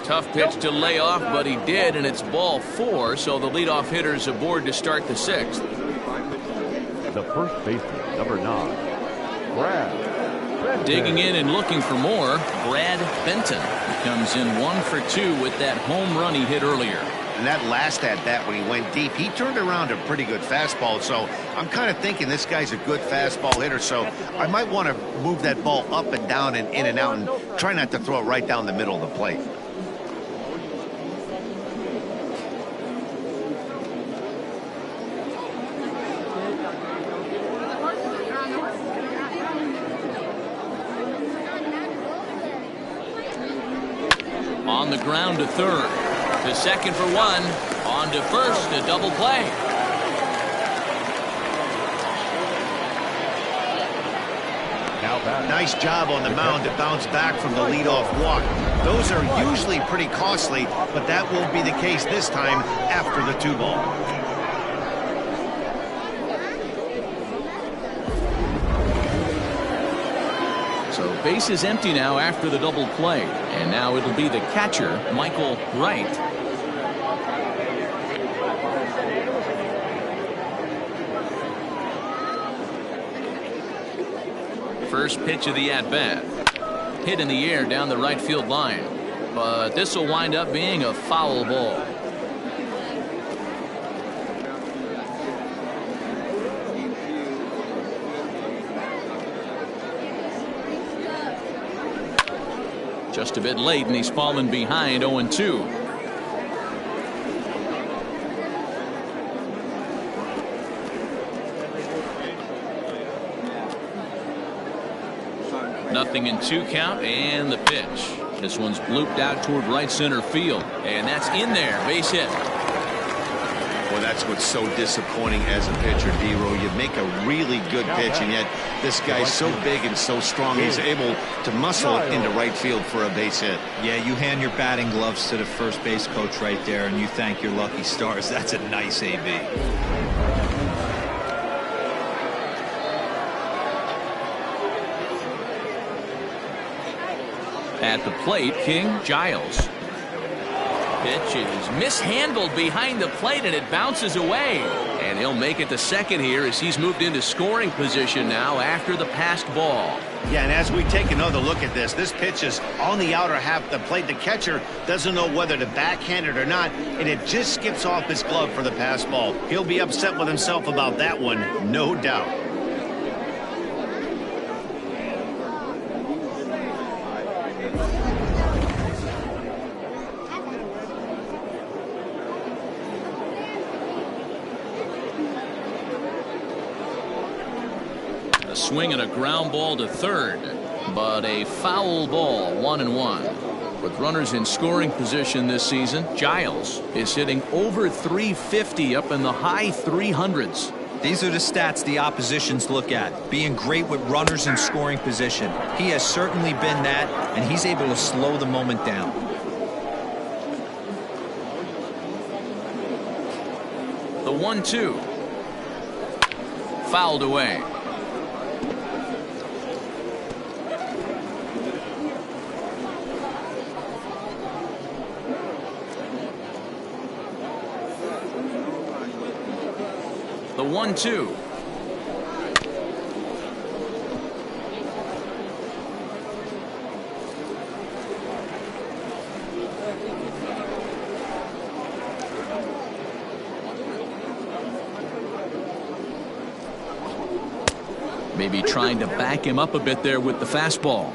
Speaker 1: Tough pitch to lay off, but he did, and it's ball 4, so the leadoff hitter's aboard to start the 6th.
Speaker 3: The first baseman, number 9, Brad.
Speaker 1: Digging in and looking for more, Brad Benton. He comes in 1 for 2 with that home run he hit earlier.
Speaker 2: And that last at bat when he went deep, he turned around a pretty good fastball. So I'm kind of thinking this guy's a good fastball hitter. So I might want to move that ball up and down and in and out and try not to throw it right down the middle of the plate.
Speaker 1: On the ground to third. To second for 1. On to first, a double play.
Speaker 2: Nice job on the mound to bounce back from the leadoff walk. Those are usually pretty costly, but that won't be the case this time after the 2-ball.
Speaker 1: So base is empty now after the double play. And now it'll be the catcher, Michael Wright. First pitch of the at-bat. Hit in the air down the right field line. But this will wind up being a foul ball. Just a bit late, and he's fallen behind 0-2. Nothing in 2 count, and the pitch. This one's blooped out toward right center field, and that's in there. Base hit.
Speaker 2: Well, that's what's so disappointing as a pitcher, D-Row. You make a really good pitch, and yet this guy's so big and so strong, he's able to muscle it into right field for a base hit.
Speaker 5: Yeah, you hand your batting gloves to the first base coach right there, and you thank your lucky stars. That's a nice AB.
Speaker 1: At the plate, King Giles. Pitch is mishandled behind the plate, and it bounces away. And he'll make it to second here as he's moved into scoring position now after the passed ball.
Speaker 2: Yeah, and as we take another look at this pitch is on the outer half of the plate. The catcher doesn't know whether to backhand it or not, and it just skips off his glove for the pass ball. He'll be upset with himself about that one, no doubt.
Speaker 1: A swing and a ground ball to third, but a foul ball, 1-1. With runners in scoring position this season, Giles is hitting over 350 up in the high 300s.
Speaker 5: These are the stats the oppositions look at. Being great with runners in scoring position. He has certainly been that, and he's able to slow the moment down.
Speaker 1: The 1-2. Fouled away. The 1-2. Maybe trying to back him up a bit there with the fastball.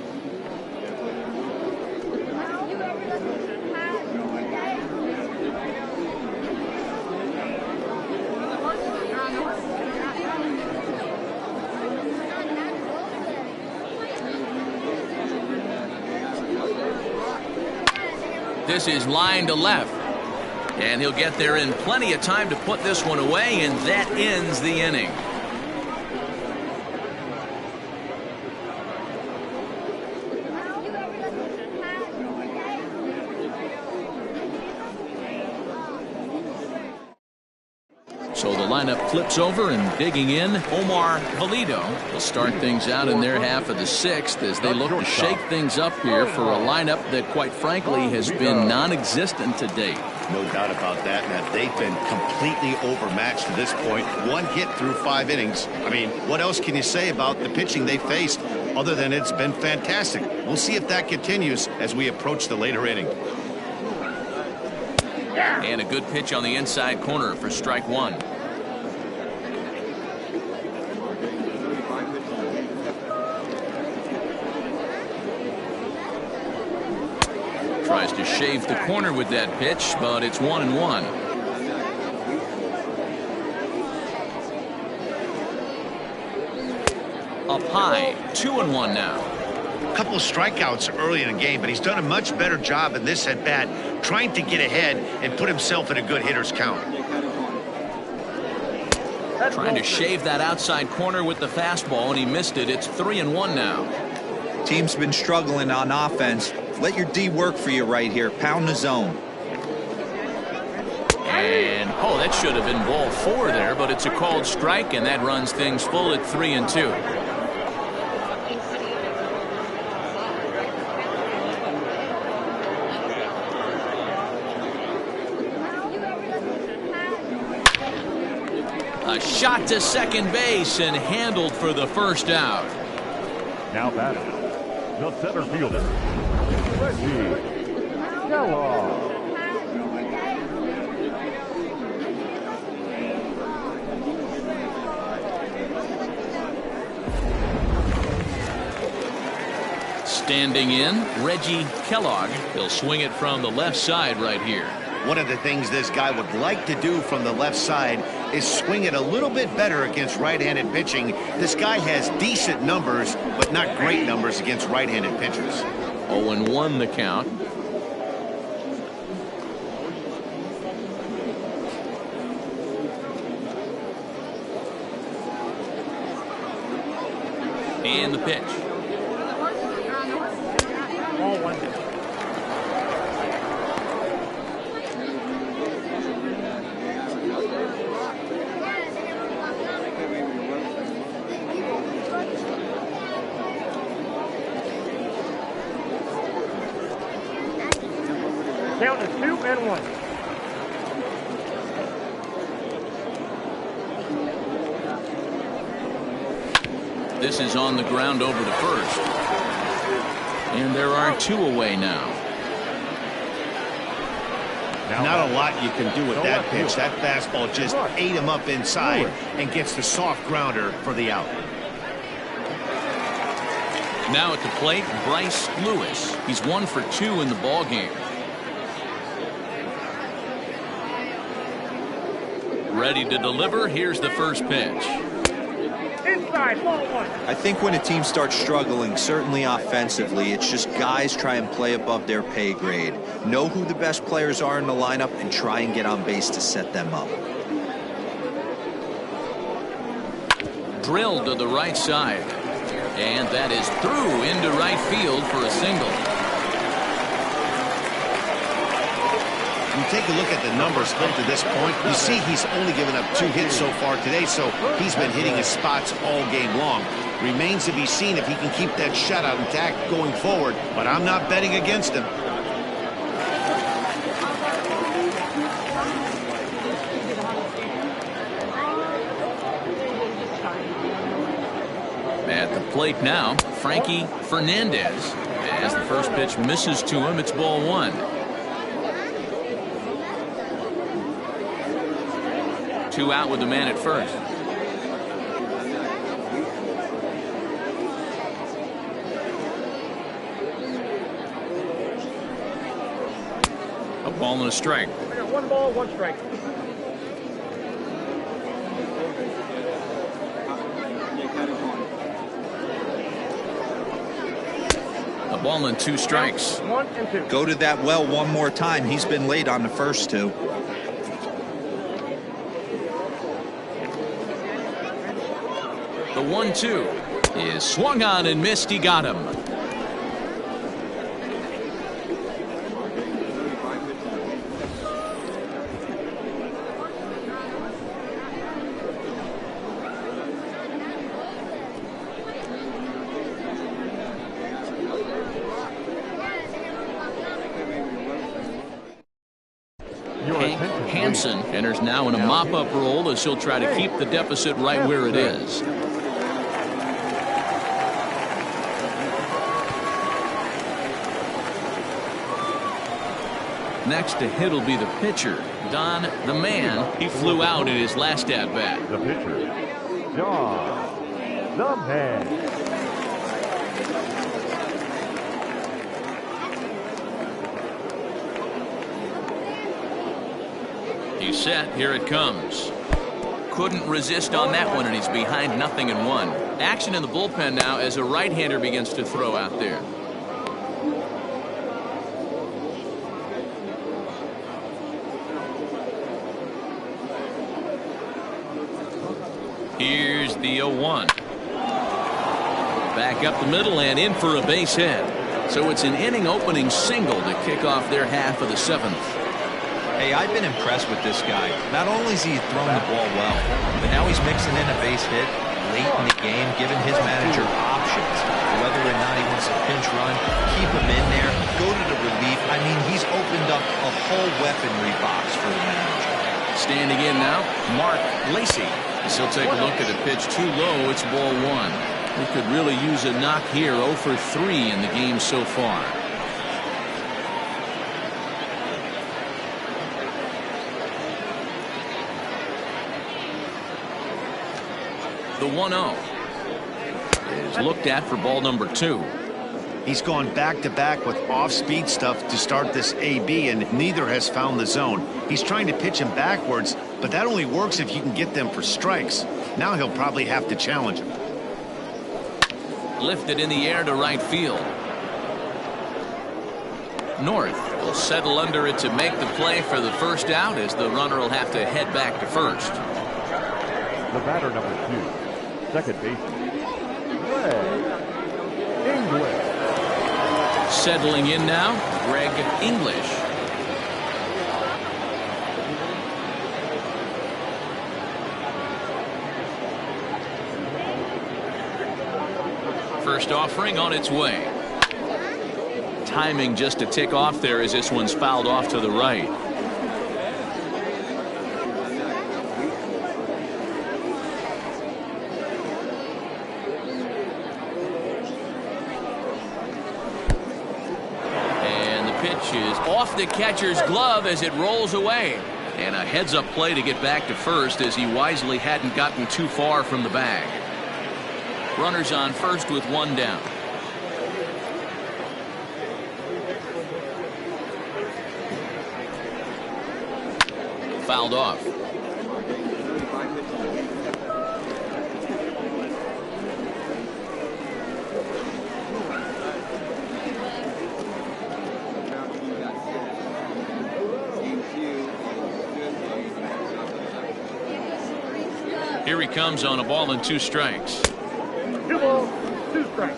Speaker 1: This is line to left. And he'll get there in plenty of time to put this one away, and that ends the inning. So the lineup flips over, and digging in, Omar Valido will start things out in their half of the sixth as they look to shake things up here for a lineup that, quite frankly, has been non-existent to date.
Speaker 2: No doubt about that, Matt. They've been completely overmatched to this point. One hit through 5 innings. I mean, what else can you say about the pitching they faced other than it's been fantastic? We'll see if that continues as we approach the later inning.
Speaker 1: And a good pitch on the inside corner for strike one. Tries to shave the corner with that pitch, but it's 1-1. Up high, 2-1 now.
Speaker 4: A couple of strikeouts early in the game, but he's done a much better job in this at bat, trying to get ahead and put himself in a good hitter's count.
Speaker 1: Trying to shave that outside corner with the fastball, and he missed it. It's 3-1 now.
Speaker 5: Team's been struggling on offense. Let your D work for you right here. Pound the zone.
Speaker 1: And oh, that should have been ball 4 there, but it's a called strike, and that runs things full at 3-2. A shot to second base and handled for the first out.
Speaker 3: Now batting, the center fielder, Reggie Kellogg.
Speaker 1: Standing in, Reggie Kellogg. He'll swing it from the left side right here.
Speaker 2: One of the things this guy would like to do from the left side is swing it a little bit better against right-handed pitching. This guy has decent numbers, but not great numbers against right-handed pitchers.
Speaker 1: 0-1 the count. And the pitch.
Speaker 6: Ball 1. Count is 2-1.
Speaker 1: This is on the ground over to first. And there are 2 away now.
Speaker 2: Not a lot you can do with that pitch. That fastball just ate him up inside and gets the soft grounder for the out.
Speaker 1: Now at the plate, Bryce Lewis. He's 1 for 2 in the ball game. Ready to deliver. Here's the first pitch.
Speaker 6: Inside, ball 1.
Speaker 5: I think when a team starts struggling, certainly offensively, it's just guys try and play above their pay grade. Know who the best players are in the lineup and try and get on base to set them up.
Speaker 1: Drilled to the right side. And that is through into right field for a single.
Speaker 2: You take a look at the numbers up to this point, you see he's only given up 2 hits so far today, so he's been hitting his spots all game long. Remains to be seen if he can keep that shutout intact going forward, but I'm not betting against him.
Speaker 1: At the plate now, Frankie Fernandez. As the first pitch misses to him, it's ball 1. 2 out with the man at first. Ball and a strike.
Speaker 6: I got 1 ball, 1 strike.
Speaker 1: A ball and 2 strikes.
Speaker 6: 1 and 2.
Speaker 5: Go to that well one more time. He's been late on the first 2.
Speaker 1: The 1-2 is swung on and missed. He got him. Hansen enters now in a mop-up role as he'll try to keep the deficit right where it is. Next to hit will be the pitcher, Don the Man. He flew out in his last at-bat.
Speaker 3: The pitcher, Don the Man.
Speaker 1: He's set. Here it comes. Couldn't resist on that one, and he's behind 0-1. Action in the bullpen now as a right-hander begins to throw out there. Here's the 0-1. Back up the middle and in for a base hit. So it's an inning-opening single to kick off their half of the 7th.
Speaker 5: Hey, I've been impressed with this guy. Not only has he thrown the ball well, but now he's mixing in a base hit late in the game, giving his manager options. Whether or not he wants to pinch run, keep him in there, go to the relief. I mean, he's opened up a whole weaponry box for the manager.
Speaker 1: Standing in now, Mark Lacey. As he'll take a look at a pitch too low. It's ball 1. We could really use a knock here. 0 for 3 in the game so far. The 1-0 is looked at for ball number 2.
Speaker 2: He's gone back-to-back with off-speed stuff to start this AB, and neither has found the zone. He's trying to pitch him backwards, but that only works if you can get them for strikes. Now he'll probably have to challenge him.
Speaker 1: Lifted in the air to right field. North will settle under it to make the play for the first out, as the runner will have to head back to first.
Speaker 3: The batter, number 2, second baseman, Greg English.
Speaker 1: Settling in now, Greg English. First offering on its way. Timing just a tick off there as this one's fouled off to the right. Is off the catcher's glove as it rolls away, and a heads-up play to get back to first as he wisely hadn't gotten too far from the bag. Runners on first with 1 down. Fouled off. Here he comes on a ball and 2 strikes.
Speaker 6: 2 balls, 2 strikes.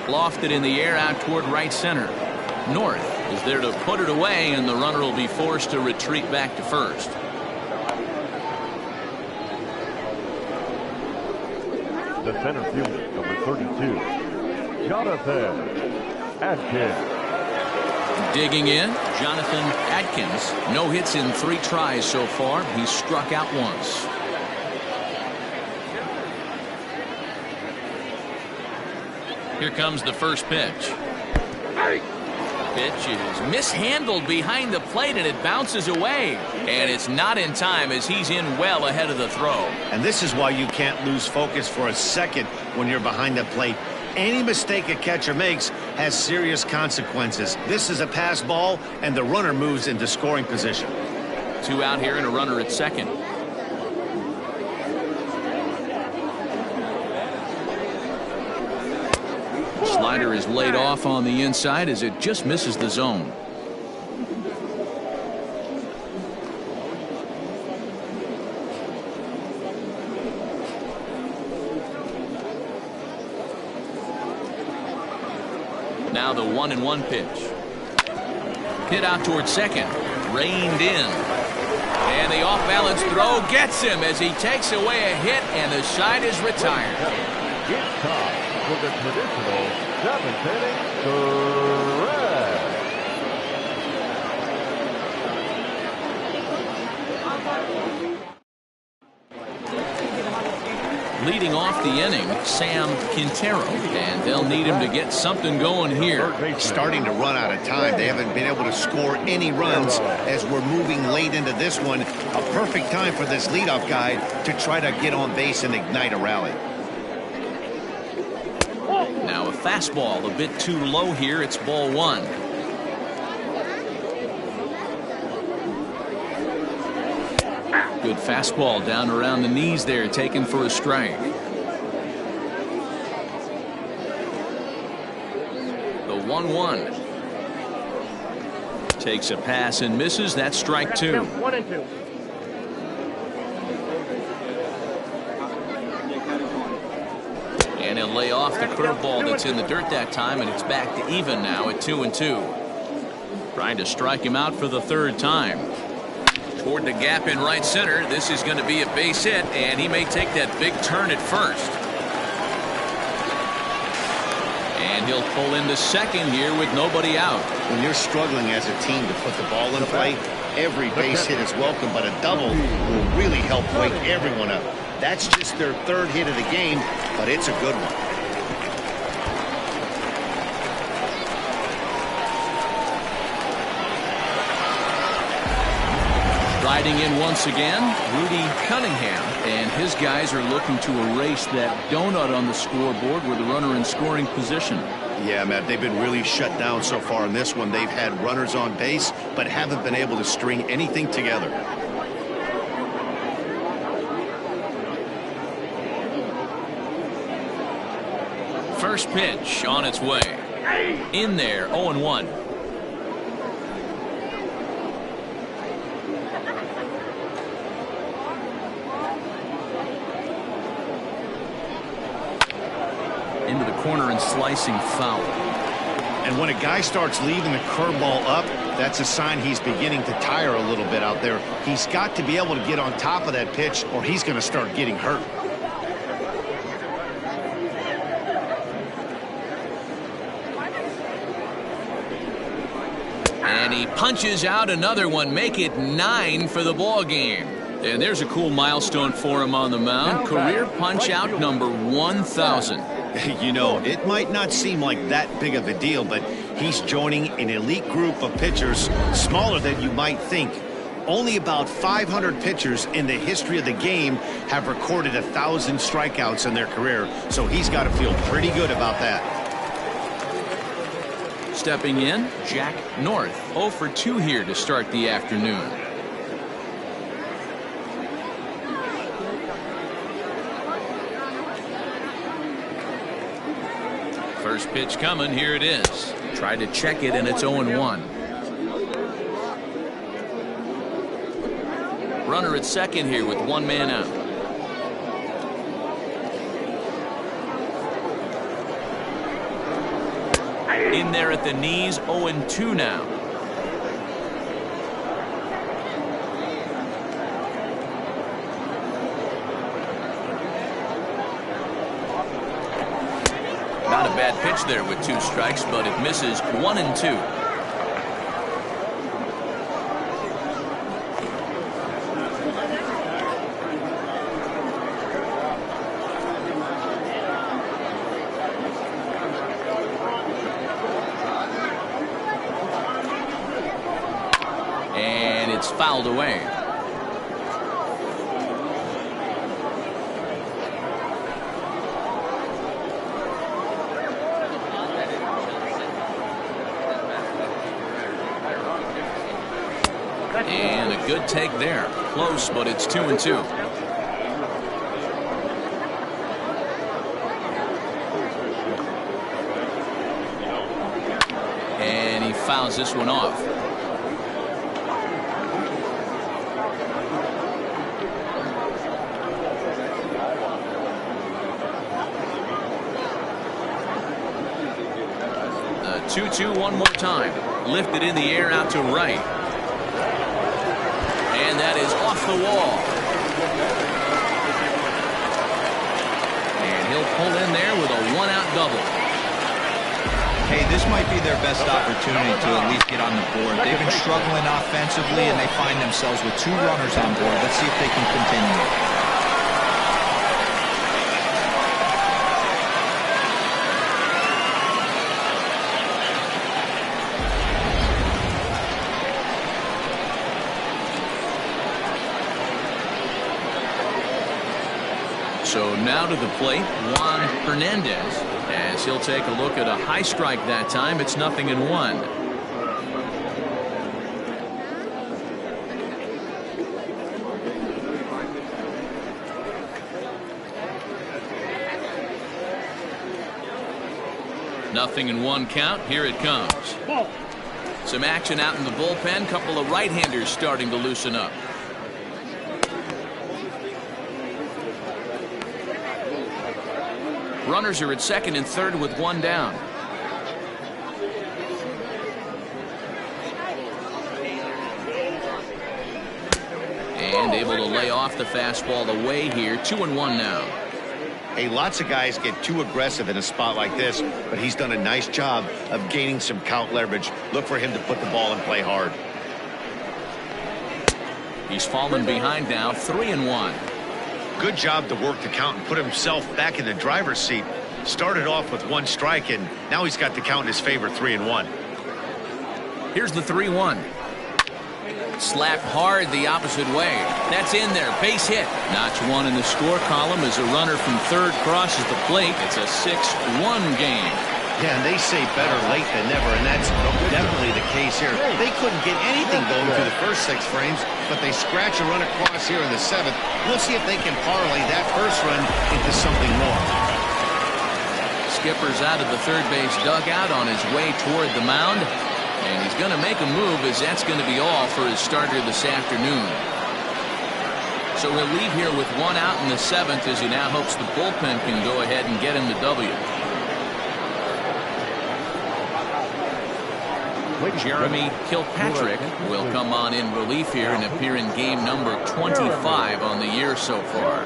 Speaker 1: Lofted in the air out toward right center. North is there to put it away, and the runner will be forced to retreat back to first.
Speaker 3: The center fielder, number 32, Jonathan Atkins.
Speaker 1: Digging in, Jonathan Atkins. No hits in 3 tries so far. He's struck out once. Here comes the first pitch. Pitch is mishandled behind the plate, and it bounces away. And it's not in time as he's in well ahead of the throw.
Speaker 2: And this is why you can't lose focus for a second when you're behind the plate. Any mistake a catcher makes has serious consequences. This is a pass ball, and the runner moves into scoring position.
Speaker 1: 2 out here and a runner at second. Slider is laid off on the inside as it just misses the zone. Now the 1-1 pitch. Hit out towards second. Reined in. And the off-balance throw gets him as he takes away a hit, and the side is retired.
Speaker 3: It's time for the traditional 7th inning stretch.
Speaker 1: Leading off the inning, Sam Quintero, and they'll need him to get something going here.
Speaker 2: Starting to run out of time. They haven't been able to score any runs as we're moving late into this one. A perfect time for this leadoff guy to try to get on base and ignite a rally.
Speaker 1: Now a fastball a bit too low here. It's ball 1. Good fastball down around the knees there, taken for a strike. The 1-1. Takes a pass and misses. That's strike 2.
Speaker 6: 1 and 2.
Speaker 1: And he'll lay off the curveball that's in the dirt that time, and it's back to even now at 2-2. Trying to strike him out for the 3rd time. Toward the gap in right center. This is going to be a base hit, and he may take that big turn at first. And he'll pull into second here with nobody out.
Speaker 2: When you're struggling as a team to put the ball in play, every base hit is welcome, but a double will really help wake everyone up. That's just their 3rd hit of the game, but it's a good one.
Speaker 1: Riding in once again, Rudy Cunningham, and his guys are looking to erase that donut on the scoreboard with the runner in scoring position.
Speaker 2: Yeah, Matt, they've been really shut down so far in this one. They've had runners on base, but haven't been able to string anything together.
Speaker 1: First pitch on its way. In there, 0-1. Into the corner and slicing foul.
Speaker 2: And when a guy starts leaving the curveball up, that's a sign he's beginning to tire a little bit out there. He's got to be able to get on top of that pitch, or he's going to start getting hurt.
Speaker 1: And he punches out another one, make it 9 for the ball game. And there's a cool milestone for him on the mound. Career punch out number 1,000.
Speaker 2: You know, it might not seem like that big of a deal, but he's joining an elite group of pitchers, smaller than you might think. Only about 500 pitchers in the history of the game have recorded 1,000 strikeouts in their career, so he's got to feel pretty good about that.
Speaker 1: Stepping in, Jack North, 0 for 2 here to start the afternoon. First pitch coming, here it is. Try to check it, and it's 0-1. Runner at second here with 1 man out. In there at the knees, 0-2 now. Not a bad pitch there with 2 strikes, but it misses 1-2. it's fouled away. And a good take there. Close, but it's 2-2. And he fouls this one off. The 2-2 one more time. Lifted in the air out to right. And that is off the wall. And he'll pull in there with a one-out double.
Speaker 5: Hey, this might be their best opportunity to at least get on the board. They've been struggling offensively, and they find themselves with 2 runners on board. Let's see if they can continue.
Speaker 1: So now to the plate, Juan Hernandez, as he'll take a look at a high strike that time. It's 0-1. Nothing in 1 count. Here it comes. Some action out in the bullpen. Couple of right-handers starting to loosen up. Runners are at second and third with 1 down. And able to lay off the fastball away here. 2-1 now.
Speaker 2: Hey, lots of guys get too aggressive in a spot like this, but he's done a nice job of gaining some count leverage. Look for him to put the ball and play hard.
Speaker 1: He's fallen behind now. 3-1.
Speaker 4: Good job to work the count and put himself back in the driver's seat. Started off with 1 strike, and now he's got the count in his favor. 3-1.
Speaker 1: Here's the 3-1. Slapped hard the opposite way. That's in there. Base hit. Notch 1 in the score column as a runner from third crosses the plate. It's a 6-1 game.
Speaker 2: Yeah, and they say better late than never, and that's definitely the case here. They couldn't get anything going through the first 6 frames, but they scratch a run across here in the 7th. We'll see if they can parlay that first run into something more.
Speaker 1: Skipper's out of the third base dugout on his way toward the mound, and he's going to make a move, as that's going to be all for his starter this afternoon. So he'll leave here with 1 out in the 7th, as he now hopes the bullpen can go ahead and get him the W. Jeremy Kilpatrick will come on in relief here and appear in game number 25 on the year so far.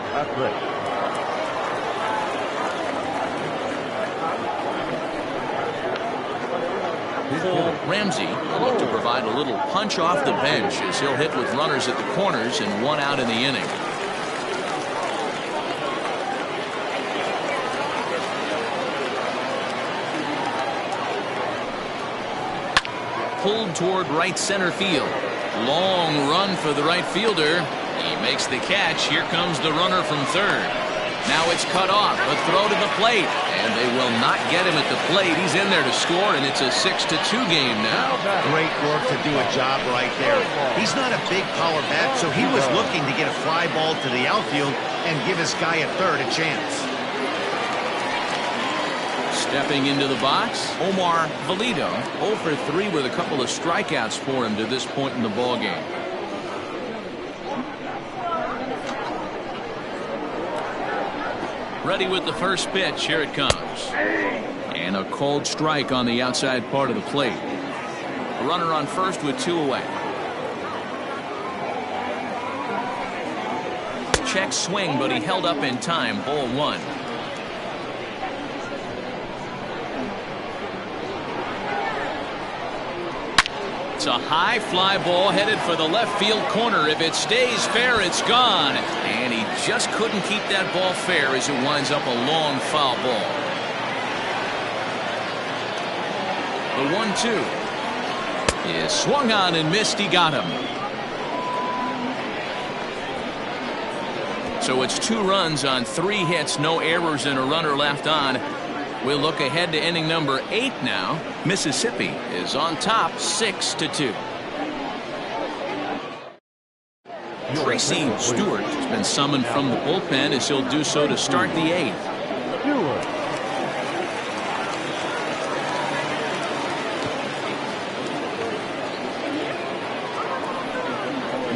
Speaker 1: Ramsey will look to provide a little punch off the bench as he'll hit with runners at the corners and 1 out in the inning. Pulled toward right center field. Long run for the right fielder. He makes the catch. Here comes the runner from third. Now it's cut off. A throw to the plate. And they will not get him at the plate. He's in there to score, and it's a 6-2 game now.
Speaker 2: Great work to do a job right there. He's not a big power bat, so he was looking to get a fly ball to the outfield and give his guy at third a chance.
Speaker 1: Stepping into the box, Omar Valido, 0 for 3 with a couple of strikeouts for him to this point in the ballgame. Ready with the first pitch. Here it comes. And a cold strike on the outside part of the plate. A runner on first with 2 away. Check swing, but he held up in time. Ball 1. It's a high fly ball headed for the left field corner. If it stays fair, it's gone. And he just couldn't keep that ball fair as it winds up a long foul ball. The 1-2 is swung on and missed. He got him. So it's 2 runs on 3 hits, no errors, and a runner left on. We'll look ahead to inning number 8 now. Mississippi is on top 6-2. Tracy Stewart has been summoned from the bullpen as he'll do so to start the 8th.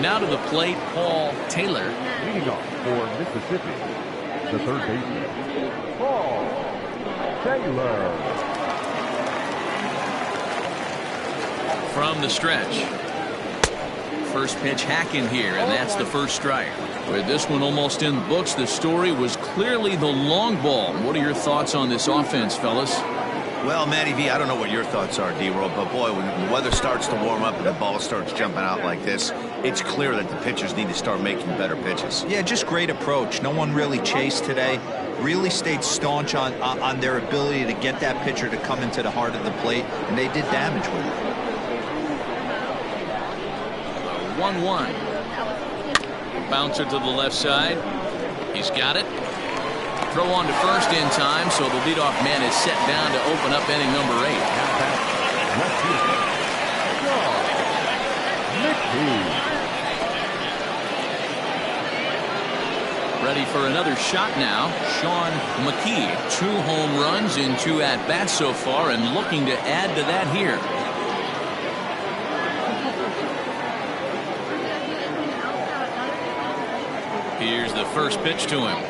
Speaker 1: Now to the plate, Paul Taylor.
Speaker 3: Leading off for Mississippi, the third baseman, Paul Taylor.
Speaker 1: From the stretch. First pitch hacking here, and that's the first strike. With this one almost in the books, the story was clearly the long ball. What are your thoughts on this offense, fellas?
Speaker 2: Well, Matty V, I don't know what your thoughts are, D-Roll, but boy, when the weather starts to warm up and the ball starts jumping out like this, it's clear that the pitchers need to start making better pitches.
Speaker 5: Yeah, just great approach. No one really chased today. Really stayed staunch on their ability to get that pitcher to come into the heart of the plate, and they did damage with it.
Speaker 1: 1-1. Bouncer to the left side. He's got it. Throw on to first in time, so the leadoff man is set down to open up inning number 8. Ready for another shot now. Sean McKee, 2 home runs in 2 at-bats so far, and looking to add to that here. Here's the first pitch to him.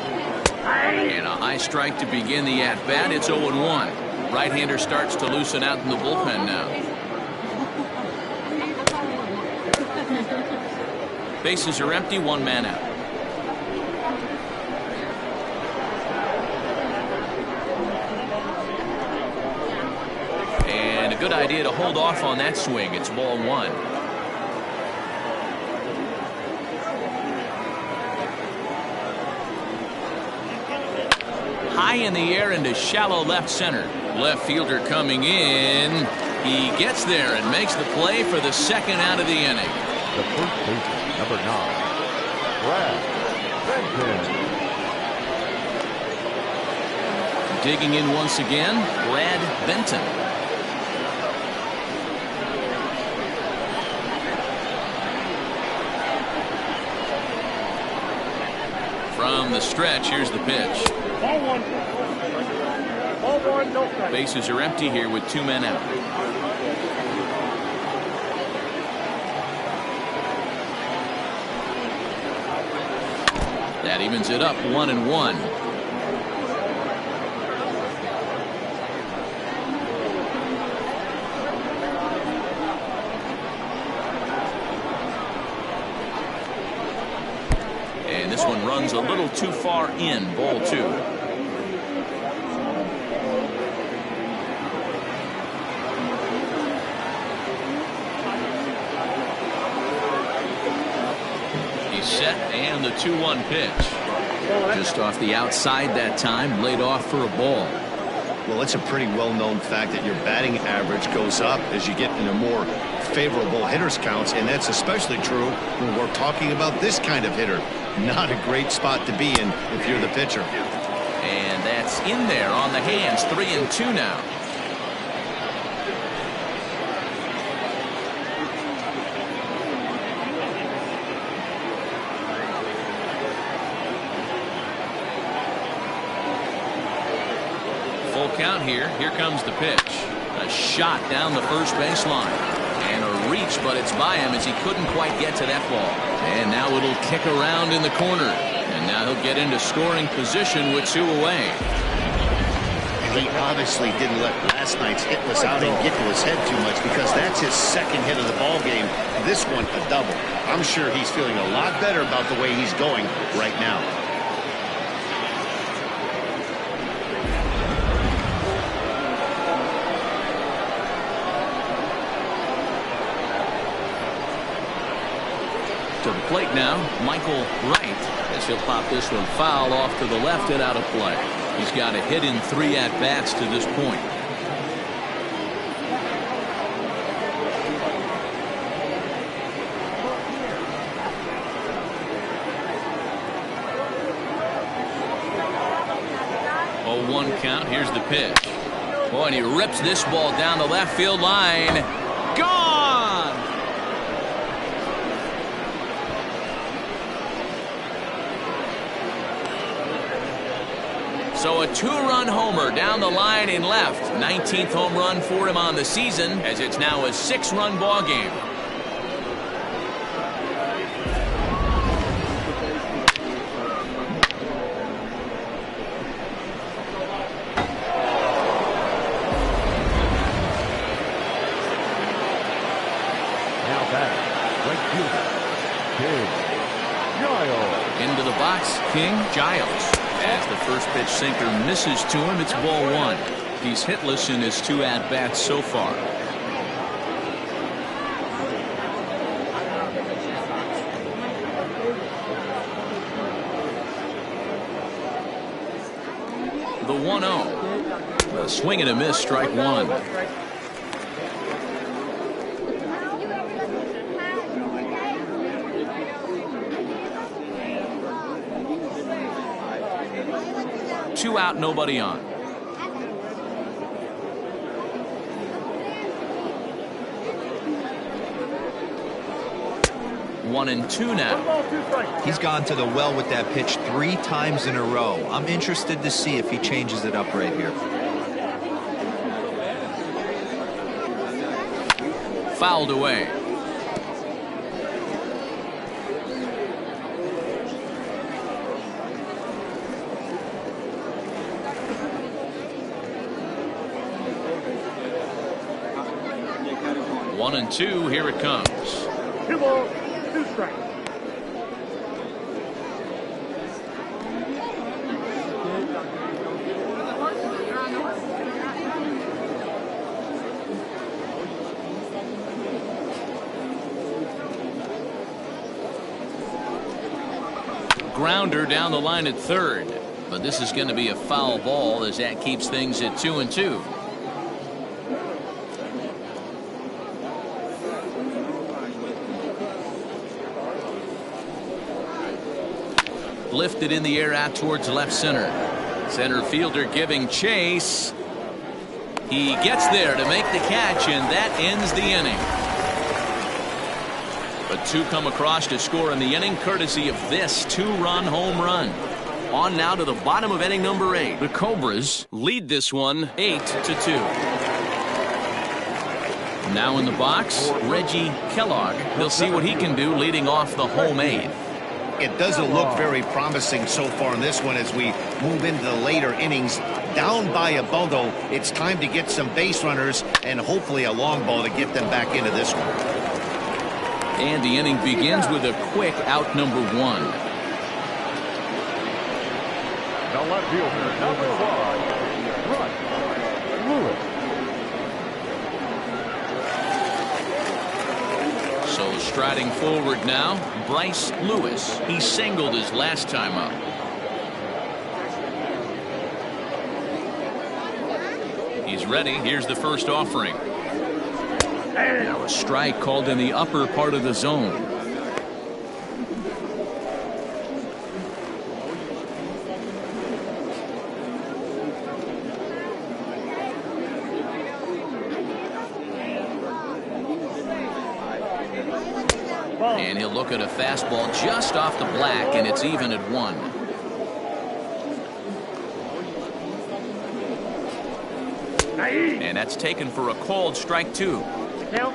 Speaker 1: And a high strike to begin the at-bat. It's 0-1. Right-hander starts to loosen out in the bullpen now. Bases are empty, 1 man out. And a good idea to hold off on that swing. It's ball 1. High in the air into shallow left center. Left fielder coming in. He gets there and makes the play for the 2nd out of the inning.
Speaker 3: The first baseman, number 9, Brad Benton.
Speaker 1: Digging in once again, Brad Benton. From the stretch, here's the pitch.
Speaker 6: Ball 1. Ball 1, no strike.
Speaker 1: Bases are empty here with 2 men out. That evens it up 1-1. And this one runs a little too far in, ball 2. He's set, and the 2-1 pitch. Just off the outside that time, laid off for a ball.
Speaker 2: Well, it's a pretty well-known fact that your batting average goes up as you get into more favorable hitters counts, and that's especially true when we're talking about this kind of hitter. Not a great spot to be in if you're the pitcher.
Speaker 1: And that's in there on the hands. 3-2 now. Full count here. Here comes the pitch. A shot down the first baseline. And a reach, but it's by him as he couldn't quite get to that ball. And now it'll kick around in the corner. And now he'll get into scoring position with 2 away.
Speaker 2: He obviously didn't let last night's hitless outing get to his head too much, because that's his 2nd hit of the ball game. This one a double. I'm sure he's feeling a lot better about the way he's going right now.
Speaker 1: To the plate now, Michael Wright, as he'll pop this one foul off to the left and out of play. He's got a hit in 3 at-bats to this point. 2-1 count. Here's the pitch. Boy, and he rips this ball down the left field line. Gone! So a 2-run homer down the line in left. 19th home run for him on the season, as it's now a 6-run ball game. Into the box, King Giles. As the first pitch sinker misses to him, it's ball 1. He's hitless in his 2 at-bats so far. The 1-0. A swing and a miss, strike 1. Two out, nobody on. One and two now.
Speaker 5: He's gone to the well with that pitch 3 times in a row. I'm interested to see if he changes it up right here.
Speaker 1: Fouled away. One and two, here it comes.
Speaker 6: 2 balls, 2 strikes.
Speaker 1: Grounder down the line at third, but this is going to be a foul ball as that keeps things at 2-2. Lifted in the air out towards left center. Center fielder giving chase. He gets there to make the catch, and that ends the inning. But 2 come across to score in the inning, courtesy of this 2-run home run. On now to the bottom of inning number 8. The Cobras lead this one 8-2. Now in the box, Reggie Kellogg. They'll see what he can do leading off the home 8.
Speaker 2: It doesn't look very promising so far in this one as we move into the later innings. Down by a bundle, it's time to get some base runners and hopefully a long ball to get them back into this one.
Speaker 1: And the inning begins with a quick out number 1.
Speaker 3: The left fielder, number 1, Lewis.
Speaker 1: So striding forward now, Bryce Lewis. He singled his last time up. He's ready. Here's the first offering. Now a strike called in the upper part of the zone. And he'll look at a fastball just off the black, and it's even at 1. And that's taken for a called strike 2.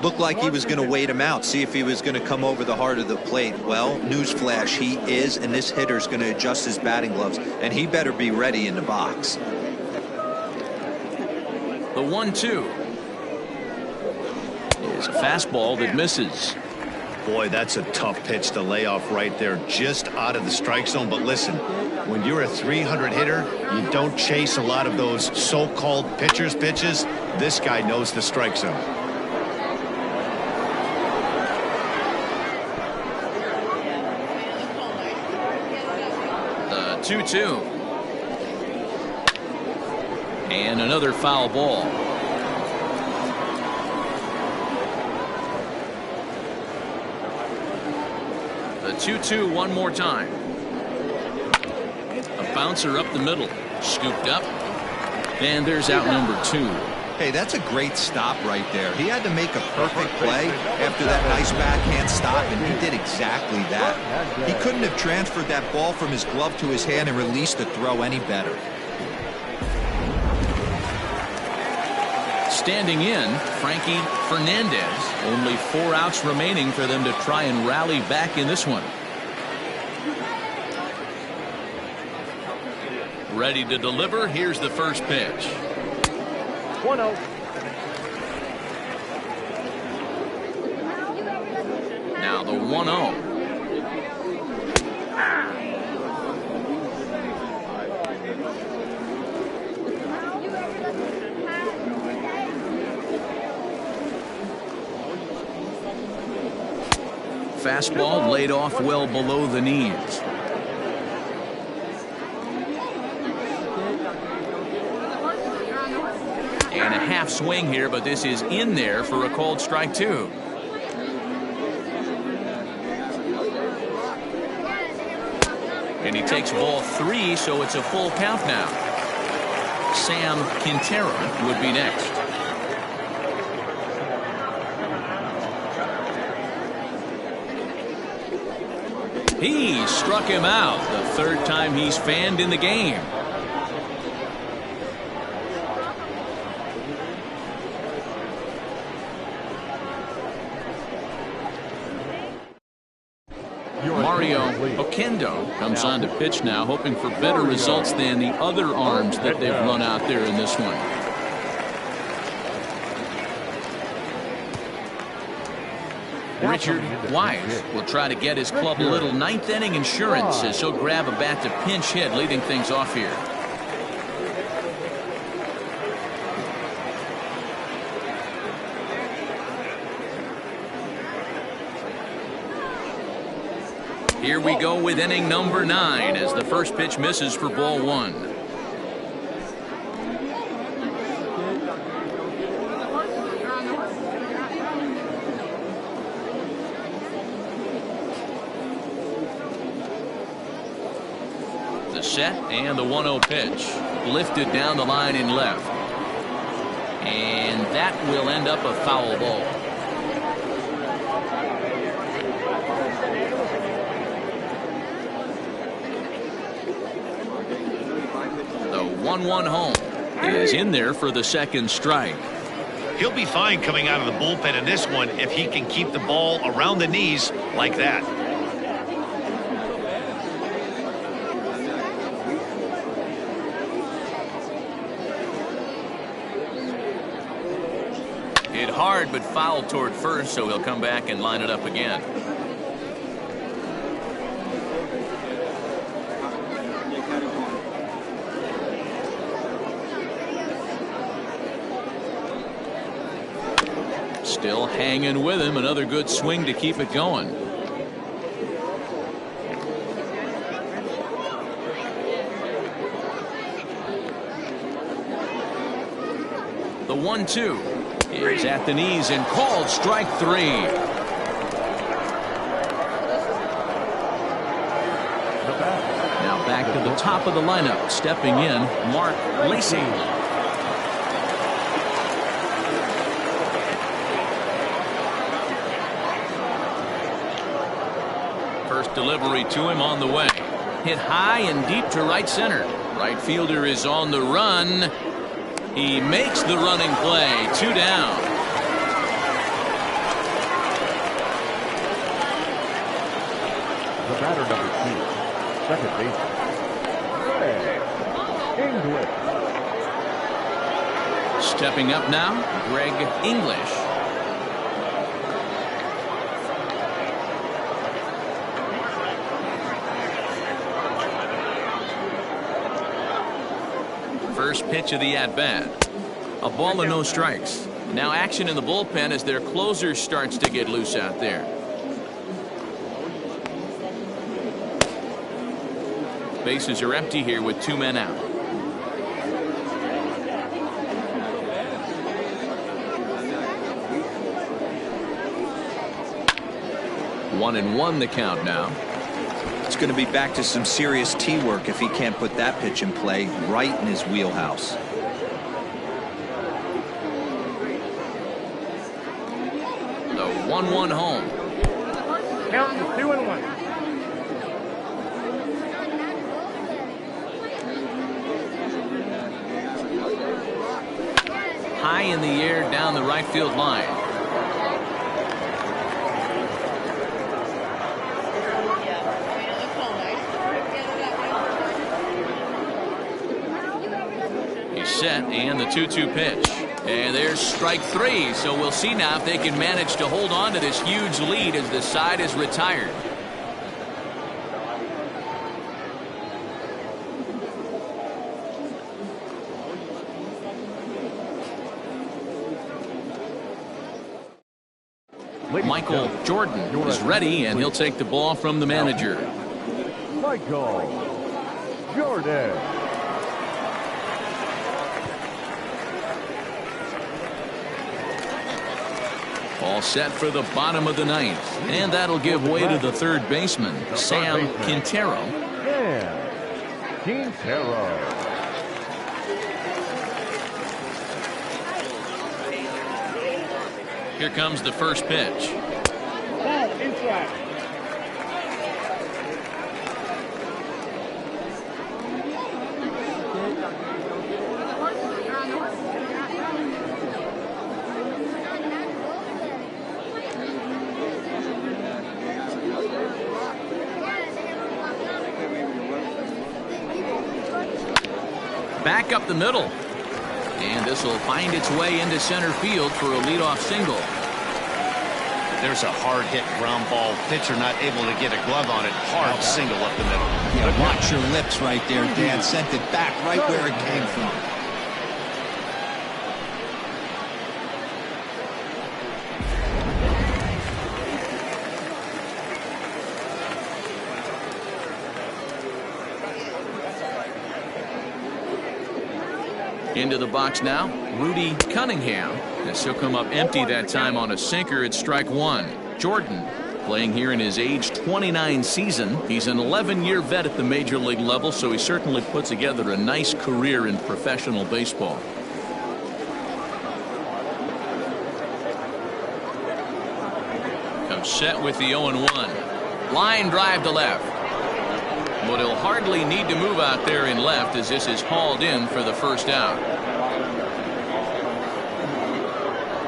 Speaker 5: Looked like he was going to wait him out, see if he was going to come over the heart of the plate. Well, newsflash, he is, and this hitter's going to adjust his batting gloves, and he better be ready in the box.
Speaker 1: The 1-2 is a fastball that misses.
Speaker 2: Boy, that's a tough pitch to lay off right there, just out of the strike zone. But listen, when you're a 300 hitter, you don't chase a lot of those so-called pitcher's pitches. This guy knows the strike zone.
Speaker 1: The 2-2. And another foul ball. The 2-2 one more time. A bouncer up the middle. Scooped up. And there's out number 2.
Speaker 5: Hey, that's a great stop right there. He had to make a perfect play after that nice backhand stop, and he did exactly that. He couldn't have transferred that ball from his glove to his hand and released the throw any better.
Speaker 1: Standing in, Frankie Fernandez. Only 4 outs remaining for them to try and rally back in this one. Ready to deliver. Here's the first pitch.
Speaker 6: 1-0.
Speaker 1: Now the 1-0. Fastball laid off well below the knees. And a half swing here, but this is in there for a called strike 2. And he takes ball 3, so it's a full count now. Sam Quintero would be next. He struck him out, the 3rd time he's fanned in the game. Mario Oquendo comes on to pitch now, hoping for better results than the other arms that they've run out there in this one. Richard Wise will try to get his club a little 9th inning insurance as he'll grab a bat to pinch hit, leading things off here. Here we go with inning number 9 as the first pitch misses for ball 1. The set and the 1-0 pitch lifted down the line in left. And that will end up a foul ball. The 1-1 home is in there for the second strike.
Speaker 4: He'll be fine coming out of the bullpen in this one if he can keep the ball around the knees like that.
Speaker 1: Hit hard but fouled toward first, so he'll come back and line it up again. Still hanging with him. Another good swing to keep it going. The 1-2 is at the knees and called strike 3. Now back to the top of the lineup. Stepping in, Mark Lacy. Delivery to him on the way. Hit high and deep to right center. Right fielder is on the run. He makes the running play. 2 down.
Speaker 3: The batter number 2, second baseman, English.
Speaker 1: Stepping up now, Greg English. First pitch of the at-bat. A ball and no strikes. Now action in the bullpen as their closer starts to get loose out there. Bases are empty here with 2 men out. One and one the count now.
Speaker 5: It's going to be back to some serious tee work if he can't put that pitch in play right in his wheelhouse.
Speaker 1: 1-1 home.
Speaker 6: Count to 2-1.
Speaker 1: High in the air down the right field line. He's set, and the 2-2 pitch. And there's strike 3, so we'll see now if they can manage to hold on to this huge lead as the side is retired. Michael Jordan is ready, and he'll take the ball from the manager.
Speaker 3: Michael Jordan.
Speaker 1: All set for the bottom of the ninth, and that'll give way to the third baseman, Sam Quintero.
Speaker 3: And Quintero.
Speaker 1: Here comes the first pitch.
Speaker 6: Ball inside.
Speaker 1: Back up the middle. And this will find its way into center field for a leadoff single.
Speaker 2: There's a hard hit ground ball. Pitcher not able to get a glove on it. Hard single up the middle.
Speaker 5: Yeah, watch your lips right there, Dan. Sent it back right where it came from.
Speaker 1: Into the box now, Rudy Cunningham. As he'll come up empty that time on a sinker at strike 1. Jordan playing here in his age 29 season. He's an 11-year vet at the major league level, so he certainly put together a nice career in professional baseball. Comes set with the 0-1. Line drive to left. But he'll hardly need to move out there in left as this is hauled in for the first out.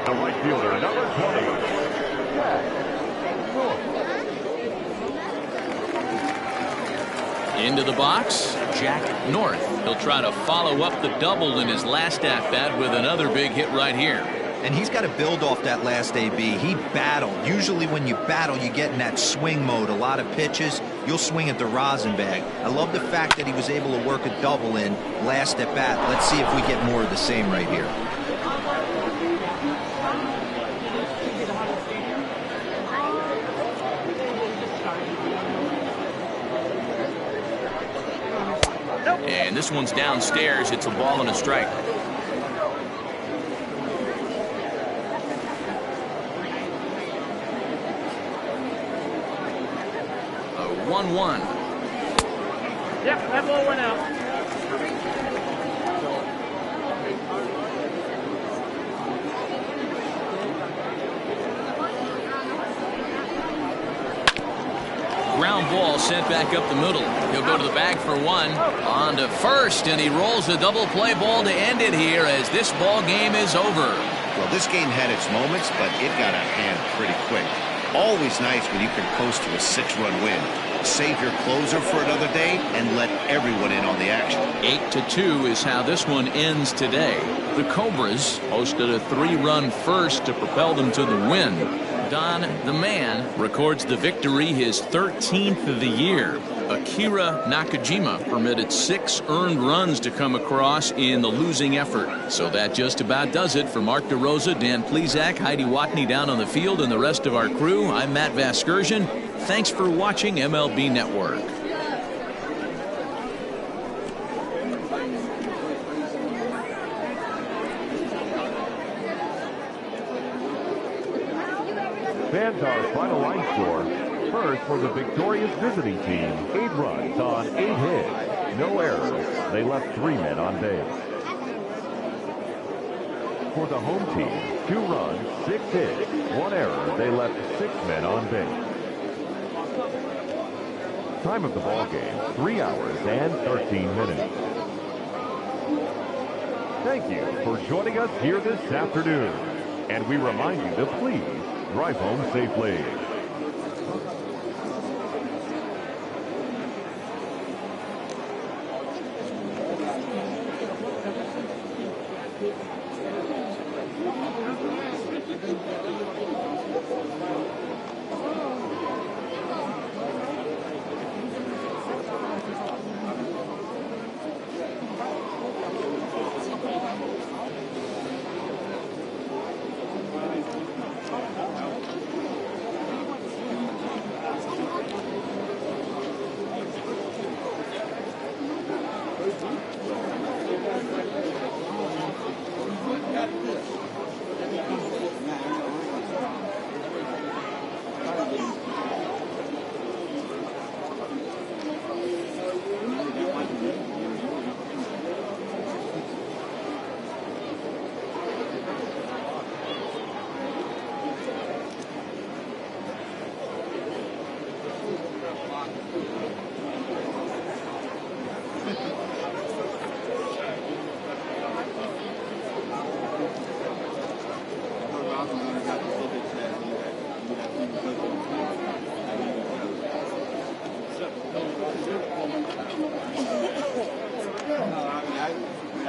Speaker 3: The right fielder, number 20.
Speaker 1: Into the box, Jack North. He'll try to follow up the double in his last at-bat with another big hit right here.
Speaker 5: And he's got to build off that last AB. He battled. Usually when you battle, you get in that swing mode. A lot of pitches, you'll swing at the rosin bag. I love the fact that he was able to work a double in last at bat. Let's see if we get more of the same right here.
Speaker 1: And this one's downstairs. It's a ball and a strike. A 1-1.
Speaker 6: Yep, that ball went out.
Speaker 1: Ground ball sent back up the middle. He'll go to the bag for one. On to first, and he rolls a double play ball to end it here as this ball game is over.
Speaker 2: Well, this game had its moments, but it got out of hand pretty quick. Always nice when you can coast to a 6-run win. Save your closer for another day and let everyone in on the action.
Speaker 1: 8-2 is how this one ends today. The Cobras hosted a 3-run first to propel them to the win. Don the Man records the victory, his 13th of the year. Akira Nakajima permitted 6 earned runs to come across in the losing effort. So that just about does it. For Mark DeRosa, Dan Plesac, Heidi Watney down on the field, and the rest of our crew, I'm Matt Vasgersian. Thanks for watching MLB Network.
Speaker 3: Fans, our final line score. First for the victorious visiting team, 8 runs on 8 hits, no errors. They left 3 men on base. for the home team. 2 runs, 6 hits, 1 error. They left 6 men on base. Time of the ball game, 3 hours and 13 minutes. Thank you for joining us here this afternoon. And we remind you to please drive home safely.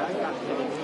Speaker 6: I got